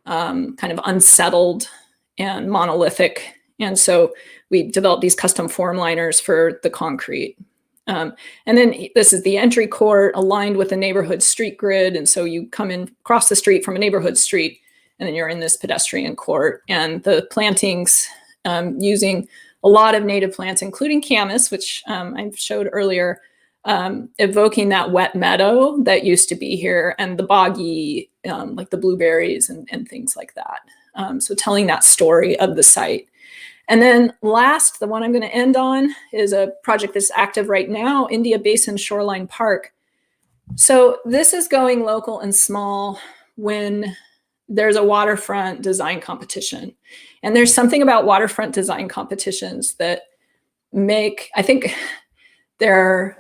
kind of unsettled and monolithic. And so we developed these custom form liners for the concrete. And then this is the entry court aligned with the neighborhood street grid. And so you come in across the street from a neighborhood street, and then you're in this pedestrian court. And the plantings using a lot of native plants, including Camus, which I showed earlier, evoking that wet meadow that used to be here, and the boggy, like the blueberries and things like that. So telling that story of the site. And then last, the one I'm going to end on is a project that's active right now, India Basin Shoreline Park. So this is going local and small when there's a waterfront design competition. And there's something about waterfront design competitions that make, I think there's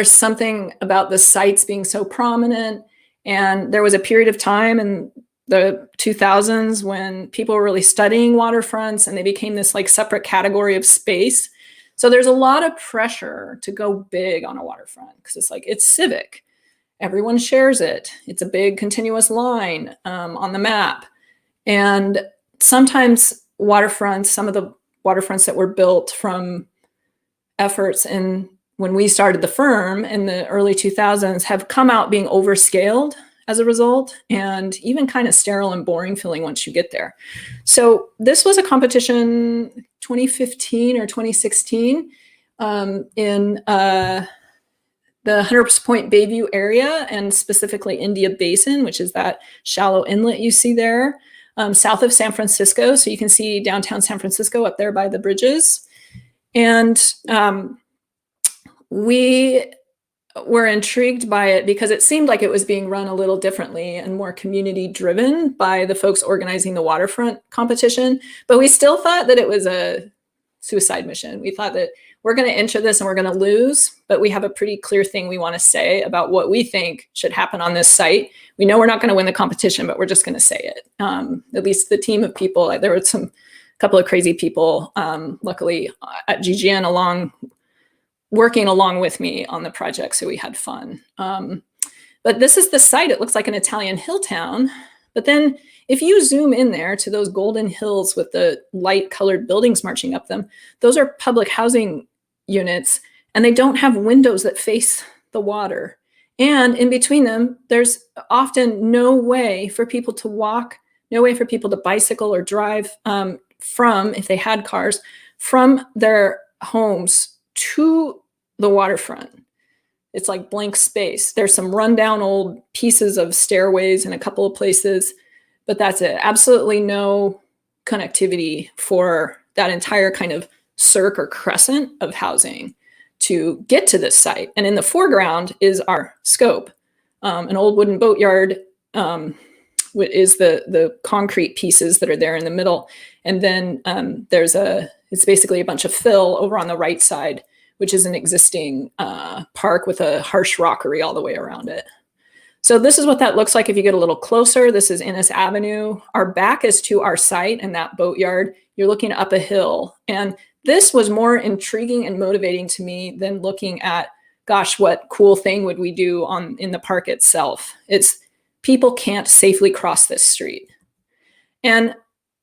something about the sites being so prominent. And there was a period of time in the 2000s when people were really studying waterfronts, and they became this like separate category of space. So there's a lot of pressure to go big on a waterfront because it's like, it's civic. Everyone shares it. It's a big continuous line on the map. And sometimes waterfronts, some of the waterfronts that were built from efforts when we started the firm in the early 2000s have come out being overscaled as a result, and even kind of sterile and boring feeling once you get there. So this was a competition 2015 or 2016 in the Hunters Point Bayview area, and specifically India Basin, which is that shallow inlet you see there, south of San Francisco. So you can see downtown San Francisco up there by the bridges. And we were intrigued by it because it seemed like it was being run a little differently and more community driven by the folks organizing the waterfront competition. But we still thought that it was a suicide mission. We thought that we're going to enter this and we're going to lose, but we have a pretty clear thing we want to say about what we think should happen on this site. We know we're not going to win the competition, but we're just going to say it. At least the team of people, there were couple of crazy people, luckily at GGN working along with me on the project, so we had fun. But this is the site. It looks like an Italian hill town. But then if you zoom in there to those golden hills with the light colored buildings marching up them, those are public housing units, and they don't have windows that face the water. And in between them, there's often no way for people to walk, no way for people to bicycle or drive from, if they had cars, from their homes to the waterfront. It's like blank space. There's some rundown old pieces of stairways in a couple of places, but that's it. Absolutely no connectivity for that entire kind of cirque or crescent of housing to get to this site. And in the foreground is our scope. An old wooden boatyard is the concrete pieces that are there in the middle. And then it's basically a bunch of fill over on the right side, which is an existing park with a harsh rockery all the way around it. So this is what that looks like if you get a little closer. This is Innes Avenue. Our back is to our site and that boatyard. You're looking up a hill. And this was more intriguing and motivating to me than looking at, gosh, what cool thing would we do in the park itself? It's people can't safely cross this street. And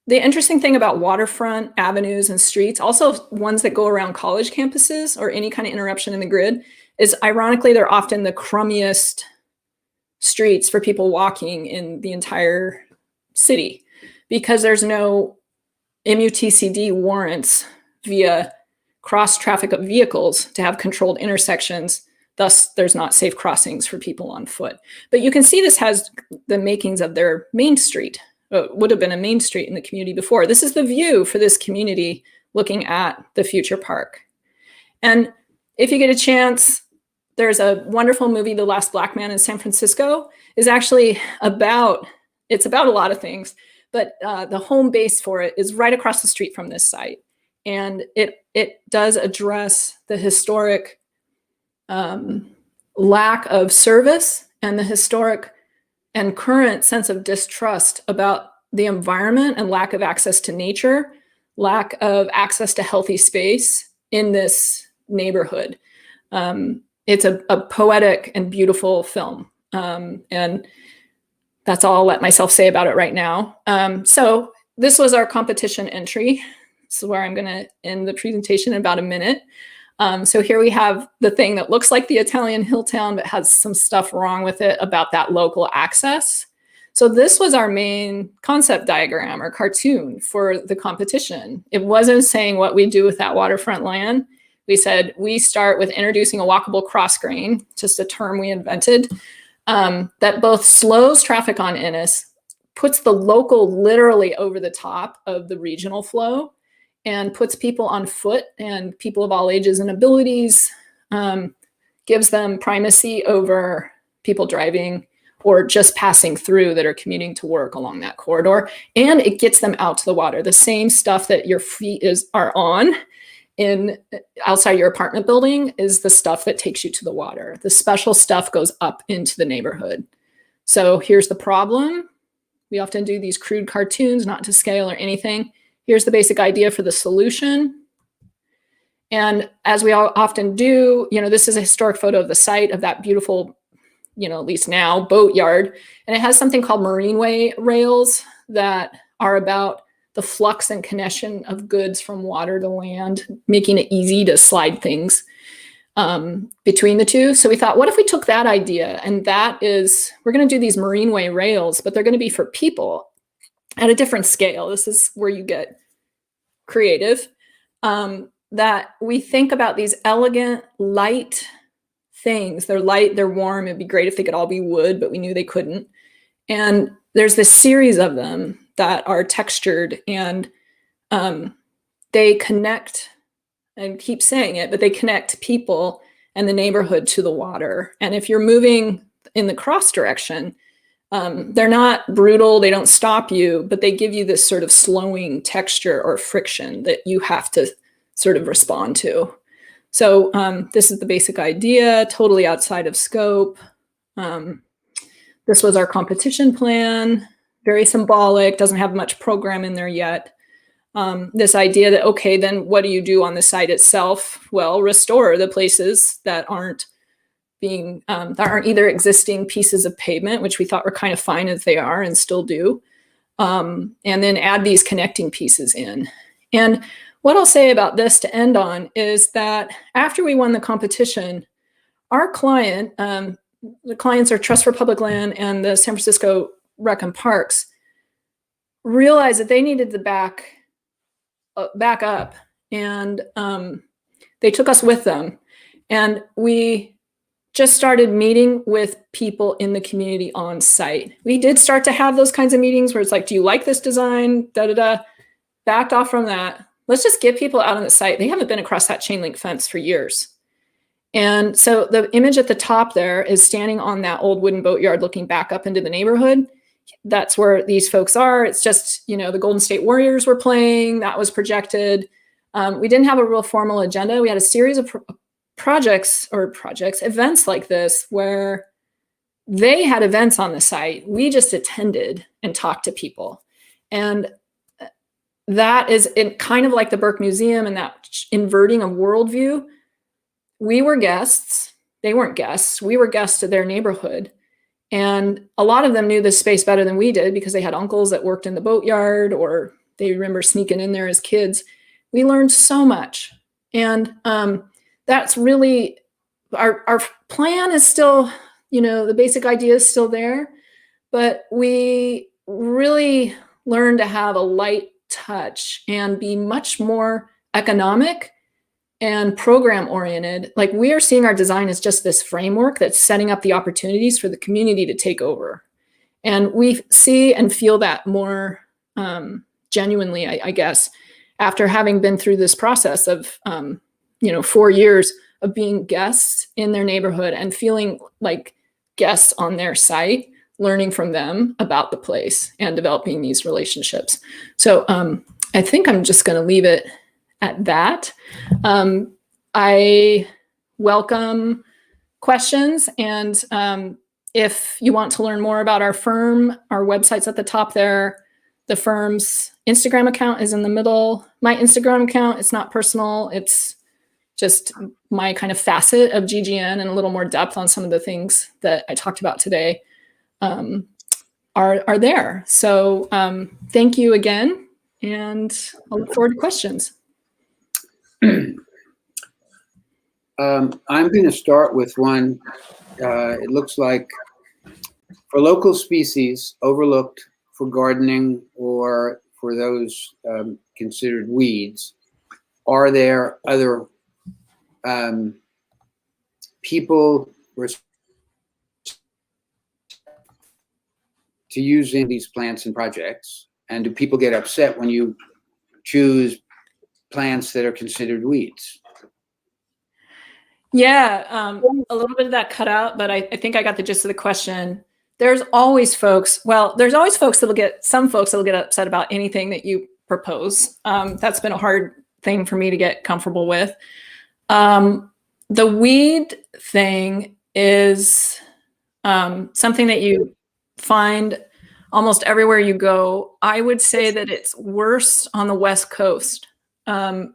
the interesting thing about waterfront avenues and streets, also ones that go around college campuses or any kind of interruption in the grid, is ironically, they're often the crummiest streets for people walking in the entire city because there's no MUTCD warrants via cross traffic of vehicles to have controlled intersections. Thus, there's not safe crossings for people on foot. But you can see this has the makings of their main street. Would have been a main street in the community before. This is the view for this community looking at the future park. And if you get a chance, there's a wonderful movie, The Last Black Man in San Francisco, is actually about a lot of things, but the home base for it is right across the street from this site. And it does address the historic lack of service and the historic and current sense of distrust about the environment and lack of access to nature, lack of access to healthy space in this neighborhood. It's a poetic and beautiful film. And that's all I'll let myself say about it right now. So this was our competition entry. This is where I'm going to end the presentation in about a minute. So here we have the thing that looks like the Italian hill town, but has some stuff wrong with it about that local access. So this was our main concept diagram or cartoon for the competition. It wasn't saying what we do with that waterfront land. We said we start with introducing a walkable cross grain, just a term we invented, that both slows traffic on Innis, puts the local literally over the top of the regional flow, and puts people on foot and people of all ages and abilities, gives them primacy over people driving or just passing through that are commuting to work along that corridor. And it gets them out to the water. The same stuff that your feet are on outside your apartment building is the stuff that takes you to the water. The special stuff goes up into the neighborhood. So here's the problem. We often do these crude cartoons, not to scale or anything. Here's the basic idea for the solution. And as we often do, this is a historic photo of the site of that beautiful, at least now, boat yard. And it has something called marineway rails that are about the flux and connection of goods from water to land, making it easy to slide things between the two. So we thought, what if we took that idea, and we're going to do these marineway rails, but they're going to be for people at a different scale. This is where you get creative, that we think about these elegant, light things. They're light, they're warm. It'd be great if they could all be wood, but we knew they couldn't. And there's this series of them that are textured, and they connect, and keep saying it, but they connect people and the neighborhood to the water. And if you're moving in the cross direction, they're not brutal, they don't stop you, but they give you this sort of slowing texture or friction that you have to sort of respond to. So this is the basic idea, totally outside of scope. This was our competition plan, very symbolic, doesn't have much program in there yet. This idea that, okay, then what do you do on the site itself? Well, restore the places that aren't either existing pieces of pavement, which we thought were kind of fine as they are and still do, and then add these connecting pieces in. And what I'll say about this to end on is that after we won the competition, our client, the clients are Trust for Public Land and the San Francisco Rec and Parks, realized that they needed to back up, and they took us with them. And we just started meeting with people in the community on site. We did start to have those kinds of meetings where it's like, do you like this design? Backed off from that. Let's just get people out on the site. They haven't been across that chain link fence for years. And so the image at the top there is standing on that old wooden boatyard looking back up into the neighborhood. That's where these folks are. It's just, the Golden State Warriors were playing. That was projected. We didn't have a real formal agenda. We had a series of events like this where they had events on the site. We just attended and talked to people. And that is kind of like the Burke Museum and that inverting of worldview. We were guests. They weren't guests. We were guests to their neighborhood. And a lot of them knew this space better than we did because they had uncles that worked in the boatyard or they remember sneaking in there as kids. We learned so much. And that's really, our plan is still, the basic idea is still there, but we really learned to have a light touch and be much more economic and program oriented. Like, we are seeing our design as just this framework that's setting up the opportunities for the community to take over. And we see and feel that more genuinely, I guess, after having been through this process of, 4 years of being guests in their neighborhood and feeling like guests on their site, learning from them about the place and developing these relationships. So I think I'm just going to leave it at that. I welcome questions, and if you want to learn more about our firm, our website's at the top there. The firm's Instagram account is in the middle. My Instagram account, it's not personal. It's just my kind of facet of GGN and a little more depth on some of the things that I talked about today are there. So thank you again, and I'll look forward to questions. I'm going to start with one. It looks like for local species overlooked for gardening or for those considered weeds, are there other people to using these plants and projects? And do people get upset when you choose plants that are considered weeds? Yeah, a little bit of that cut out, but I think I got the gist of the question. There's always folks that'll get upset about anything that you propose. That's been a hard thing for me to get comfortable with. The weed thing is something that you find almost everywhere you go. I would say that it's worse on the West Coast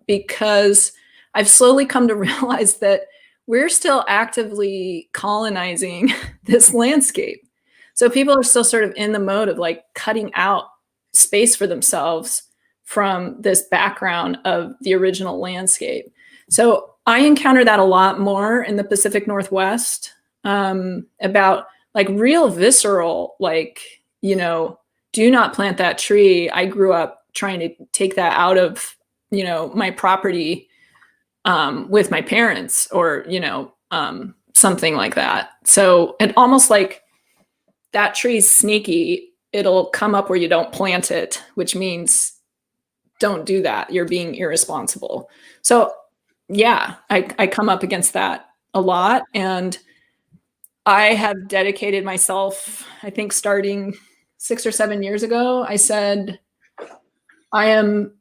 because I've slowly come to realize that we're still actively colonizing this landscape. So people are still sort of in the mode of like cutting out space for themselves from this background of the original landscape. So I encounter that a lot more in the Pacific Northwest about like real visceral, like, you know, do not plant that tree. I grew up trying to take that out of, you know, my property with my parents or, you know, something like that. So it almost like that tree's sneaky. It'll come up where you don't plant it, which means don't do that. You're being irresponsible. So yeah, I come up against that a lot. And I have dedicated myself, I think starting 6 or 7 years ago, I said, I am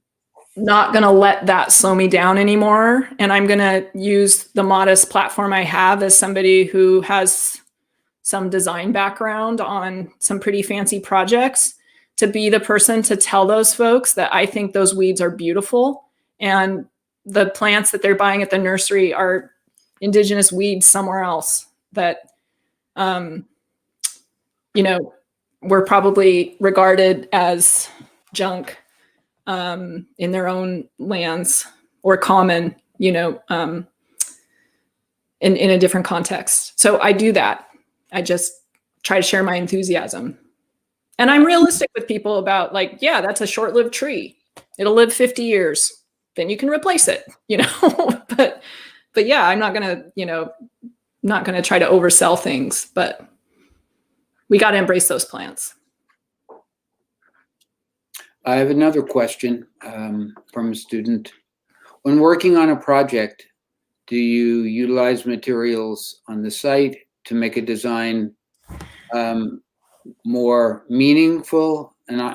not going to let that slow me down anymore. And I'm going to use the modest platform I have as somebody who has some design background on some pretty fancy projects to be the person to tell those folks that I think those weeds are beautiful. And the plants that they're buying at the nursery are indigenous weeds somewhere else that, you know, were probably regarded as junk in their own lands or common, you know, in a different context. So I do that. I just try to share my enthusiasm. And I'm realistic with people about like, yeah, that's a short-lived tree. It'll live 50 years. Then you can replace it, you know, but yeah, I'm not going to, you know, not going to try to oversell things, but we got to embrace those plants. I have another question from a student. When working on a project, do you utilize materials on the site to make a design more meaningful? And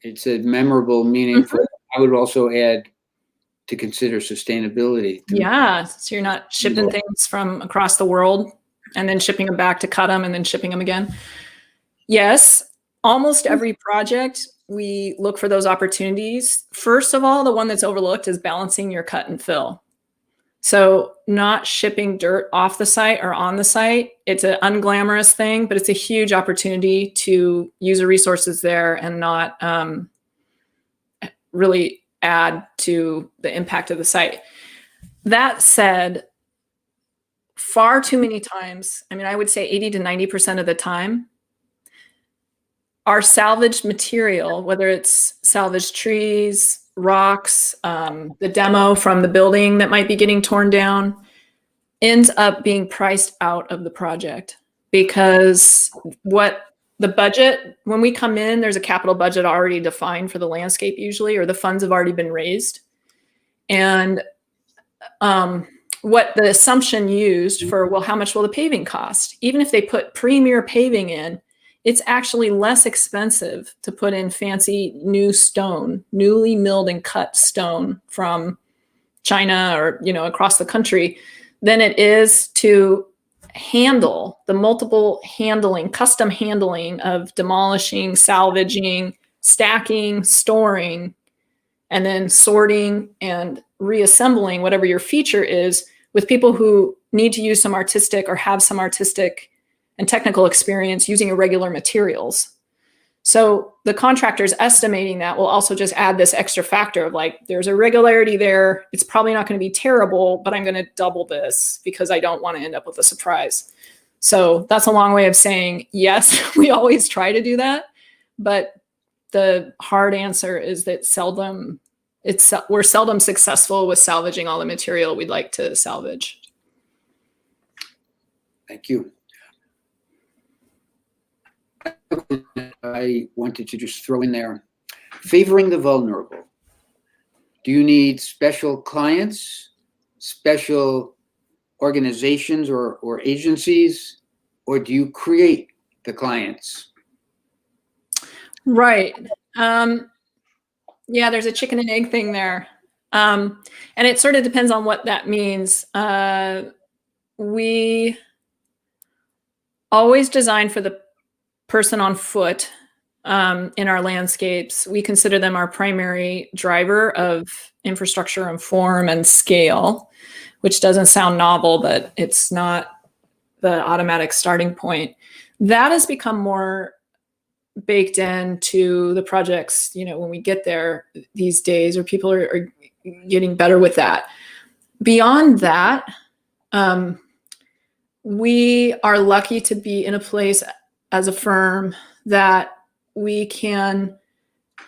it said memorable, meaningful. Mm-hmm. I would also add to consider sustainability. Yeah, so you're not shipping things from across the world and then shipping them back to cut them and then shipping them again. Yes, almost every project, we look for those opportunities. First of all, the one that's overlooked is balancing your cut and fill. So not shipping dirt off the site or on the site. It's an unglamorous thing, but it's a huge opportunity to use the resources there and not really add to the impact of the site. That said, far too many times, I mean, I would say 80 to 90% of the time, our salvaged material, whether it's salvaged trees, rocks, the demo from the building that might be getting torn down, ends up being priced out of the project because what the budget, when we come in, there's a capital budget already defined for the landscape usually, or the funds have already been raised. And what the assumption used for, well, how much will the paving cost? Even if they put premier paving in, it's actually less expensive to put in fancy new stone, newly milled and cut stone from China or, you know, across the country than it is to handle the multiple handling, custom handling of demolishing, salvaging, stacking, storing, and then sorting and reassembling whatever your feature is with people who need to use some artistic or have some artistic and technical experience using irregular materials. So the contractors estimating that will also just add this extra factor of like, there's irregularity there. It's probably not going to be terrible, but I'm going to double this because I don't want to end up with a surprise. So that's a long way of saying, yes, we always try to do that. But the hard answer is that we're seldom successful with salvaging all the material we'd like to salvage. Thank you. I wanted to just throw in there, favoring the vulnerable. Do you need special clients, special organizations or agencies, or do you create the clients? Right. Yeah, there's a chicken and egg thing there. And it sort of depends on what that means. We always design for the person on foot in our landscapes. We consider them our primary driver of infrastructure and form and scale, which doesn't sound novel, but it's not the automatic starting point. That has become more baked into the projects, when we get there these days, or people are getting better with that. Beyond that, we are lucky to be in a place as a firm that we can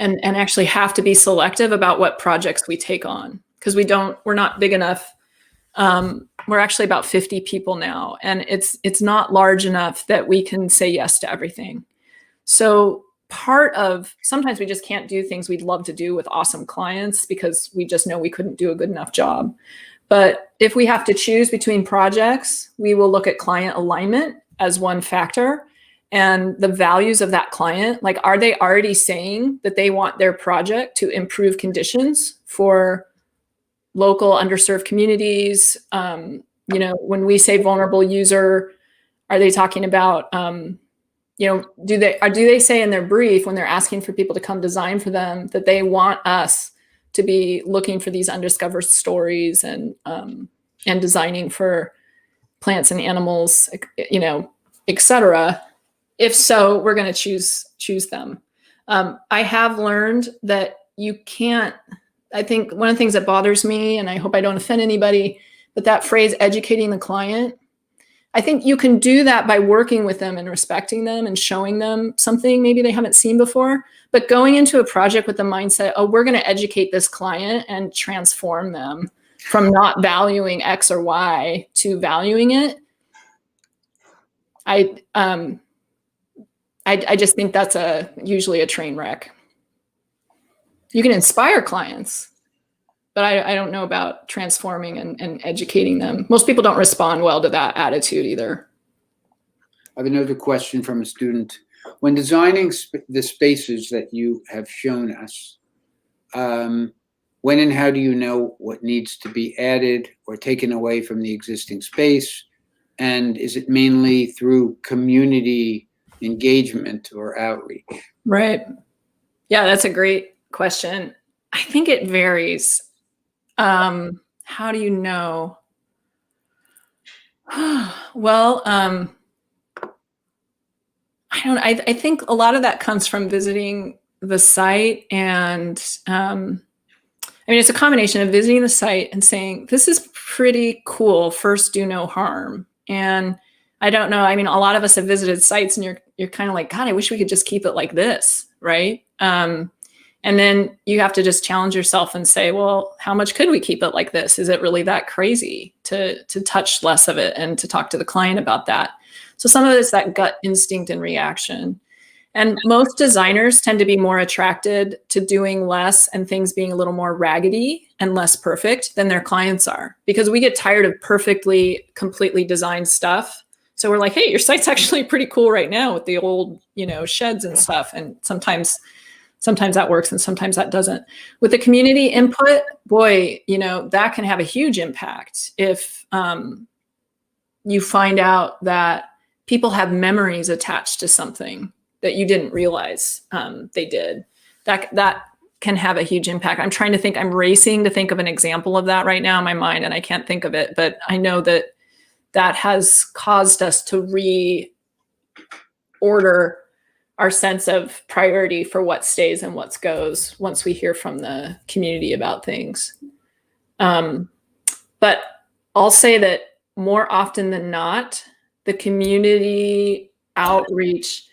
and actually have to be selective about what projects we take on, because we're not big enough. We're actually about 50 people now, and it's not large enough that we can say yes to everything. So sometimes we just can't do things we'd love to do with awesome clients because we just know we couldn't do a good enough job. But if we have to choose between projects, we will look at client alignment as one factor and the values of that client. Like, are they already saying that they want their project to improve conditions for local underserved communities? When we say vulnerable user, are they talking about, do they say in their brief when they're asking for people to come design for them that they want us to be looking for these undiscovered stories and designing for plants and animals, et cetera? If so, we're going to choose them. I have learned that you can't. I think one of the things that bothers me, and I hope I don't offend anybody, but that phrase "educating the client." I think you can do that by working with them and respecting them and showing them something maybe they haven't seen before. But going into a project with the mindset, oh, we're going to educate this client and transform them from not valuing X or Y to valuing it, I just think that's usually a train wreck. You can inspire clients, but I don't know about transforming and educating them. Most people don't respond well to that attitude either. I have another question from a student. When designing the spaces that you have shown us, when and how do you know what needs to be added or taken away from the existing space? And is it mainly through community engagement or outreach? Right. Yeah, that's a great question. I think it varies. How do you know? Well, I think a lot of that comes from visiting the site, and it's a combination of visiting the site and saying, this is pretty cool, first do no harm. And I don't know, a lot of us have visited sites and you're kind of like, God, I wish we could just keep it like this, right? And then you have to just challenge yourself and say, well, how much could we keep it like this? Is it really that crazy to touch less of it and to talk to the client about that? So some of it is that gut instinct and reaction. And most designers tend to be more attracted to doing less and things being a little more raggedy and less perfect than their clients are, because we get tired of perfectly, completely designed stuff. So we're like, hey, your site's actually pretty cool right now with the old, sheds and stuff. And sometimes that works and sometimes that doesn't. With the community input, boy, that can have a huge impact if you find out that people have memories attached to something that you didn't realize they did. That can have a huge impact. I'm trying to think, I'm racing to think of an example of that right now in my mind, and I can't think of it, but I know that has caused us to reorder our sense of priority for what stays and what goes once we hear from the community about things. But I'll say that more often than not, the community outreach,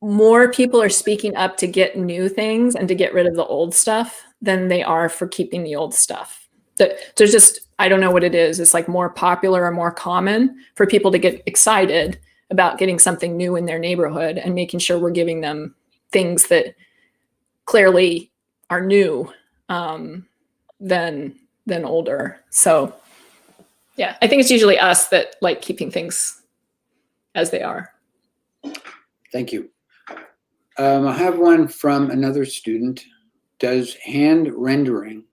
more people are speaking up to get new things and to get rid of the old stuff than they are for keeping the old stuff. There's just, I don't know what it is. It's like more popular or more common for people to get excited about getting something new in their neighborhood and making sure we're giving them things that clearly are new than older. So yeah, I think it's usually us that like keeping things as they are. Thank you. I have one from another student. Does hand rendering,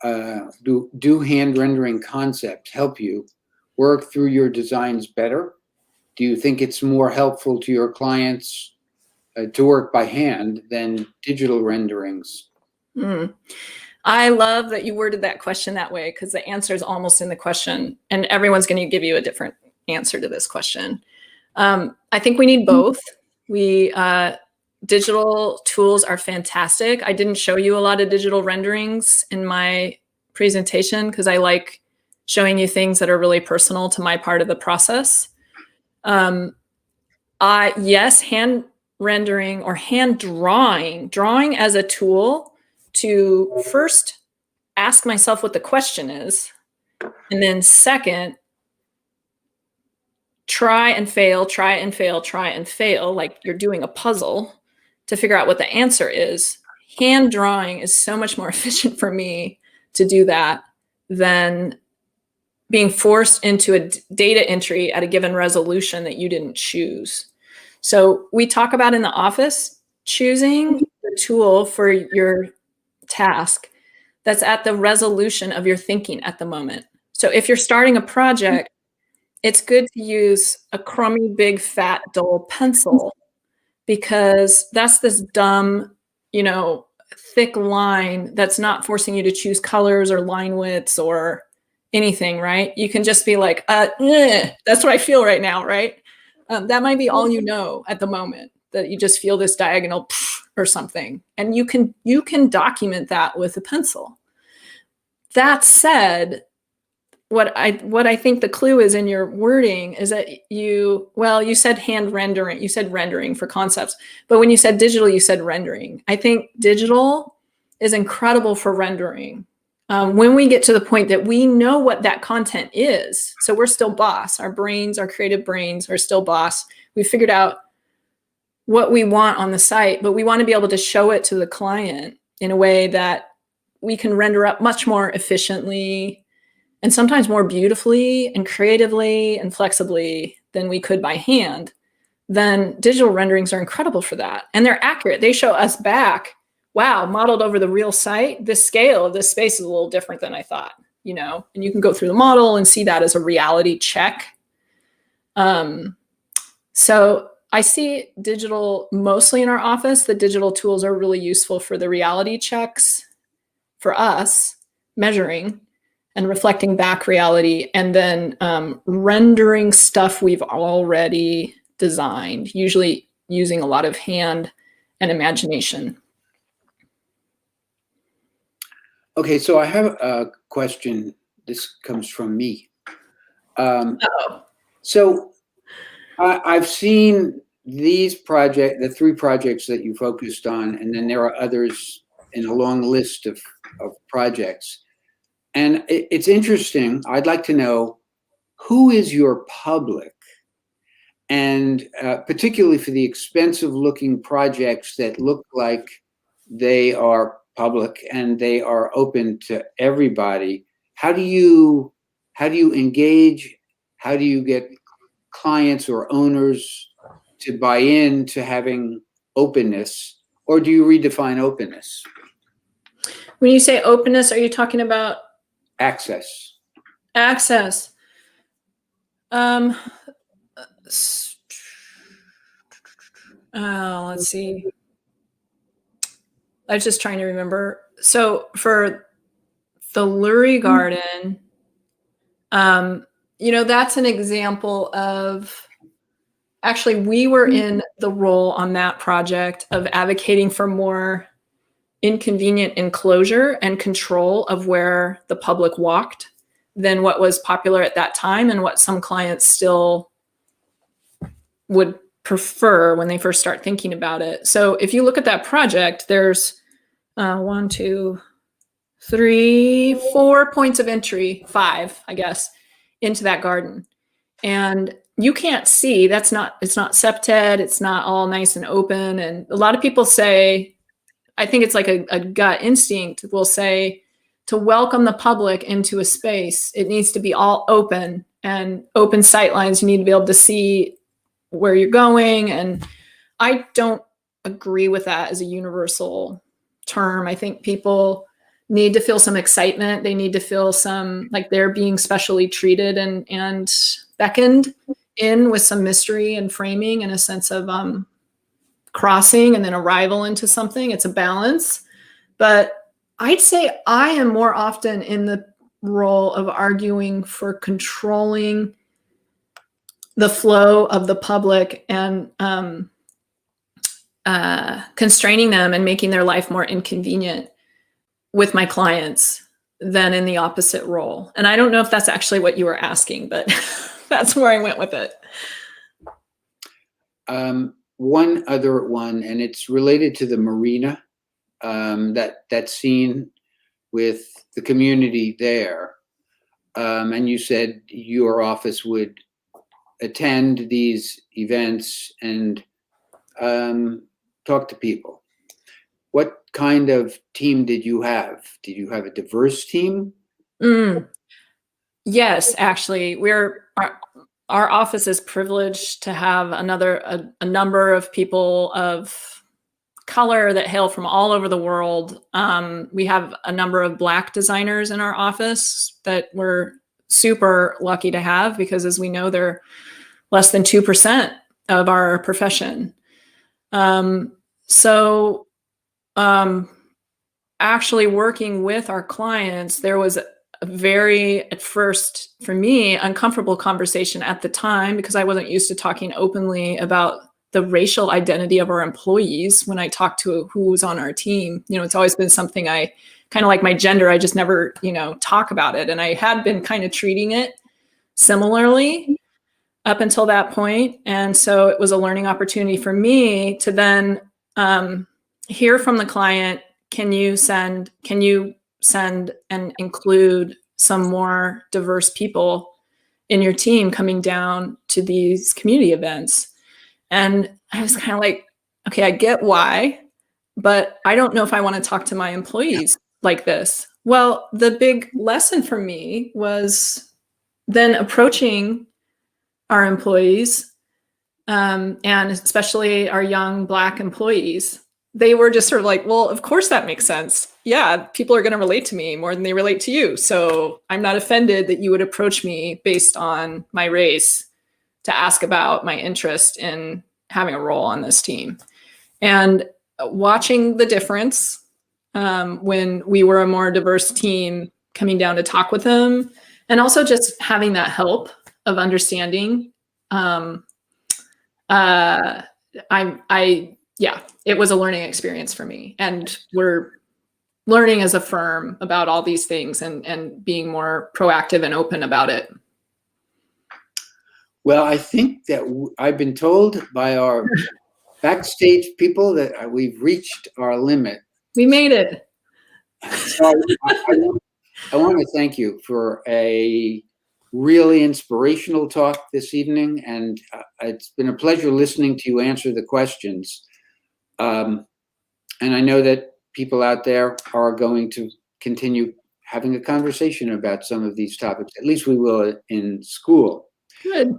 do hand rendering concepts help you work through your designs better? Do you think it's more helpful to your clients to work by hand than digital renderings? I love that you worded that question that way, because the answer is almost in the question, and everyone's going to give you a different answer to this question. I think we need both. Digital tools are fantastic. I didn't show you a lot of digital renderings in my presentation because I like showing you things that are really personal to my part of the process. Yes, hand rendering or hand drawing as a tool to first ask myself what the question is, and then second, try and fail, like you're doing a puzzle to figure out what the answer is. Hand drawing is so much more efficient for me to do that than being forced into a data entry at a given resolution that you didn't choose. So we talk about in the office, choosing the tool for your task that's at the resolution of your thinking at the moment. So if you're starting a project, it's good to use a crummy, big, fat, dull pencil, because that's this dumb, thick line that's not forcing you to choose colors or line widths or anything, right? You can just be like, that's what I feel right now, right? That might be all you know at the moment, that you just feel this diagonal or something. And you can document that with a pencil. That said, what I think the clue is in your wording is that you said hand rendering, you said rendering for concepts, but when you said digital, you said rendering. I think digital is incredible for rendering. When we get to the point that we know what that content is, so we're still boss, our creative brains are still boss. We figured out what we want on the site, but we want to be able to show it to the client in a way that we can render up much more efficiently and sometimes more beautifully and creatively and flexibly than we could by hand. Then digital renderings are incredible for that. And they're accurate. They show us back, wow, modeled over the real site, the scale of this space is a little different than I thought, and you can go through the model and see that as a reality check. So I see digital mostly in our office. The digital tools are really useful for the reality checks for us, measuring and reflecting back reality, and then rendering stuff we've already designed, usually using a lot of hand and imagination. Okay, so I have a question. This comes from me. So I've seen the 3 projects that you focused on, and then there are others in a long list of projects. And it's interesting. I'd like to know, who is your public? And particularly for the expensive looking projects that look like they are public and they are open to everybody, how do you engage? How do you get clients or owners to buy in to having openness? Or do you redefine openness? When you say openness, are you talking about access? Let's see. I was just trying to remember. So for the Lurie Garden, that's an example of Actually, we were in the role on that project of advocating for more inconvenient enclosure and control of where the public walked than what was popular at that time and what some clients still would prefer when they first start thinking about it. So if you look at that project, there's 1, 2, 3, 4 points of entry, 5, I guess, into that garden. And you can't see, it's not septed, it's not all nice and open. And a lot of people say, I think it's like a gut instinct will say, to welcome the public into a space, it needs to be all open and open sight lines. You need to be able to see where you're going. And I don't agree with that as a universal term. I think people need to feel some excitement. They need to feel some like they're being specially treated and beckoned in with some mystery and framing and a sense of crossing and then arrival into something. It's a balance. But I'd say I am more often in the role of arguing for controlling the flow of the public and constraining them and making their life more inconvenient with my clients than in the opposite role. And I don't know if that's actually what you were asking, but that's where I went with it. One other one, and it's related to the marina, that scene with the community there. And you said your office would attend these events and talk to people. What kind of team did you have? Did you have a diverse team? Yes, actually, our office is privileged to have a number of people of color that hail from all over the world. We have a number of Black designers in our office that we're super lucky to have because, as we know, they're less than 2% of our profession. Actually working with our clients, there was a very, at first, for me, uncomfortable conversation at the time because I wasn't used to talking openly about the racial identity of our employees when I talked to who was on our team. You know, it's always been something I kind of like my gender. I just never, talk about it. And I had been kind of treating it similarly up until that point. And so it was a learning opportunity for me to then hear from the client, can you send and include some more diverse people in your team coming down to these community events? And I was kind of like, okay, I get why, but I don't know if I want to talk to my employees like this. Well, the big lesson for me was then approaching our employees, and especially our young Black employees. They were just sort of like, well, of course that makes sense. Yeah, people are going to relate to me more than they relate to you. So I'm not offended that you would approach me based on my race to ask about my interest in having a role on this team. And watching the difference when we were a more diverse team coming down to talk with them, and also just having that help of understanding. It was a learning experience for me. And we're learning as a firm about all these things and being more proactive and open about it. Well, I think that I've been told by our backstage people that we've reached our limit. We made it. So I want to thank you for a really inspirational talk this evening, and it's been a pleasure listening to you answer the questions. And I know that people out there are going to continue having a conversation about some of these topics. At least we will in school. Good.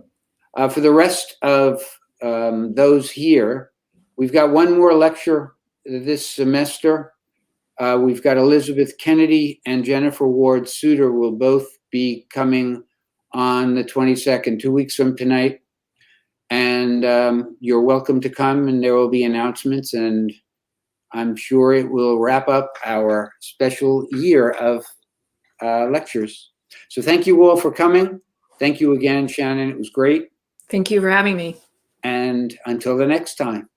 For the rest of those here, we've got one more lecture this semester. We've got Elizabeth Kennedy and Jennifer Ward Suter will both be coming on the 22nd, 2 weeks from tonight. And you're welcome to come, and there will be announcements, and I'm sure it will wrap up our special year of lectures. So thank you all for coming. Thank you again, Shannon. It was great. Thank you for having me. And until the next time.